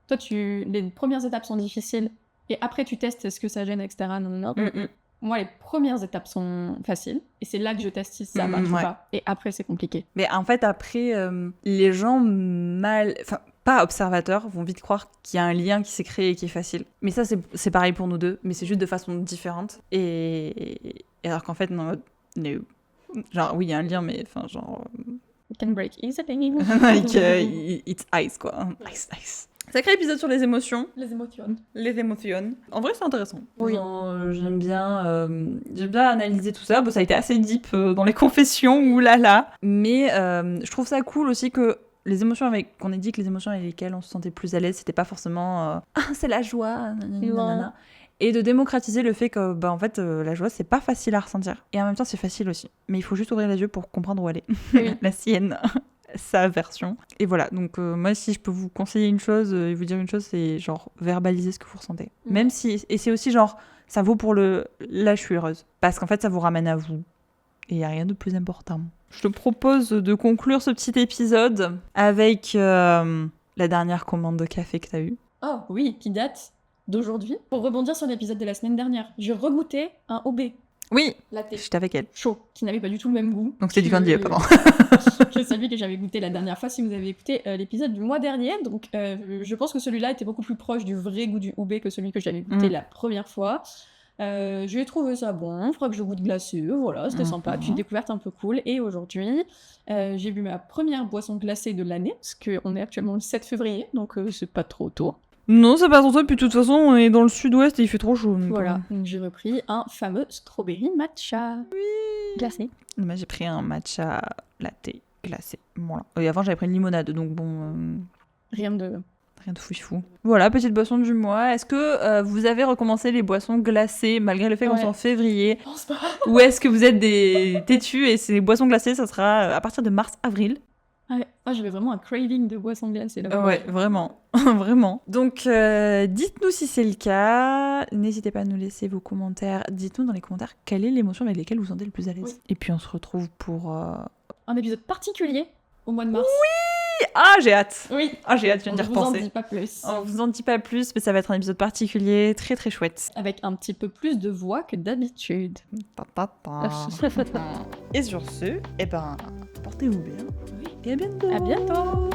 Toi, les premières étapes sont difficiles. Et après, tu testes est-ce que ça gêne, etc. Non. Moi, les premières étapes sont faciles. Et c'est là que je teste si ça marche ou pas. Et après, c'est compliqué. Mais en fait, après, les gens pas observateurs, vont vite croire qu'il y a un lien qui s'est créé et qui est facile. Mais ça, c'est pareil pour nous deux. Mais c'est juste de façon différente. Et alors qu'en fait, non. Genre, oui, il y a un lien, mais enfin, genre... It can break easily. Like, it's ice, quoi. Ice. Sacré épisode sur les émotions. Les émotions. Les émotions. En vrai, c'est intéressant. Oui. J'aime bien analyser tout ça. Bon, ça a été assez deep dans les confessions, oulala. Mais je trouve ça cool aussi que les émotions qu'on ait dit que les émotions avec lesquelles on se sentait plus à l'aise, c'était pas forcément c'est la joie, nanana. Et de démocratiser le fait que en fait la joie c'est pas facile à ressentir et en même temps c'est facile aussi, mais il faut juste ouvrir les yeux pour comprendre où elle est. Oui. La sienne, sa version. Et voilà, donc moi si je peux vous conseiller une chose et vous dire une chose, c'est genre verbaliser ce que vous ressentez, même si, et c'est aussi genre ça vaut pour là je suis heureuse, parce qu'en fait ça vous ramène à vous et il y a rien de plus important. Je te propose de conclure ce petit épisode avec la dernière commande de café que t'as eue. Oh oui, qui date d'aujourd'hui. Pour rebondir sur l'épisode de la semaine dernière, j'ai regoûté un OB. Oui, latte j'étais avec elle. Chaud, qui n'avait pas du tout le même goût. Donc c'est du candy, pardon. Que celui que j'avais goûté la dernière fois si vous avez écouté l'épisode du mois dernier. Donc je pense que celui-là était beaucoup plus proche du vrai goût du OB que celui que j'avais goûté la première fois. J'ai trouvé ça bon, il faudra que je goûte glacé, voilà, c'était sympa, puis une découverte un peu cool. Et aujourd'hui, j'ai bu ma première boisson glacée de l'année, parce qu'on est actuellement le 7 février, donc c'est pas trop tôt. Non, c'est pas trop tôt, puis de toute façon, on est dans le sud-ouest et il fait trop chaud. Voilà, donc j'ai repris un fameux strawberry matcha. Oui. Glacé. Moi, j'ai pris un matcha latte glacé. Voilà. Et avant, j'avais pris une limonade, donc bon... Rien de fouifou. Voilà, petite boisson du mois. Est-ce que vous avez recommencé les boissons glacées malgré le fait qu'on soit en février? Ou est-ce que vous êtes des têtus et ces boissons glacées, ça sera à partir de mars-avril? Ouais, j'avais vraiment un craving de boissons glacées là. Ouais, vraiment. Vraiment. Donc, dites-nous si c'est le cas. N'hésitez pas à nous laisser vos commentaires. Dites-nous dans les commentaires quelle est l'émotion avec laquelle vous vous sentez le plus à l'aise. Oui. Et puis, on se retrouve pour... un épisode particulier au mois de mars. Oui! Ah, j'ai hâte. Oui. Ah, j'ai hâte, je viens d'y repenser. On vous en dit pas plus. On vous en dit pas plus, mais ça va être un épisode particulier, très très chouette. Avec un petit peu plus de voix que d'habitude. Et sur ce, portez-vous bien. Oui. Et à bientôt. À bientôt.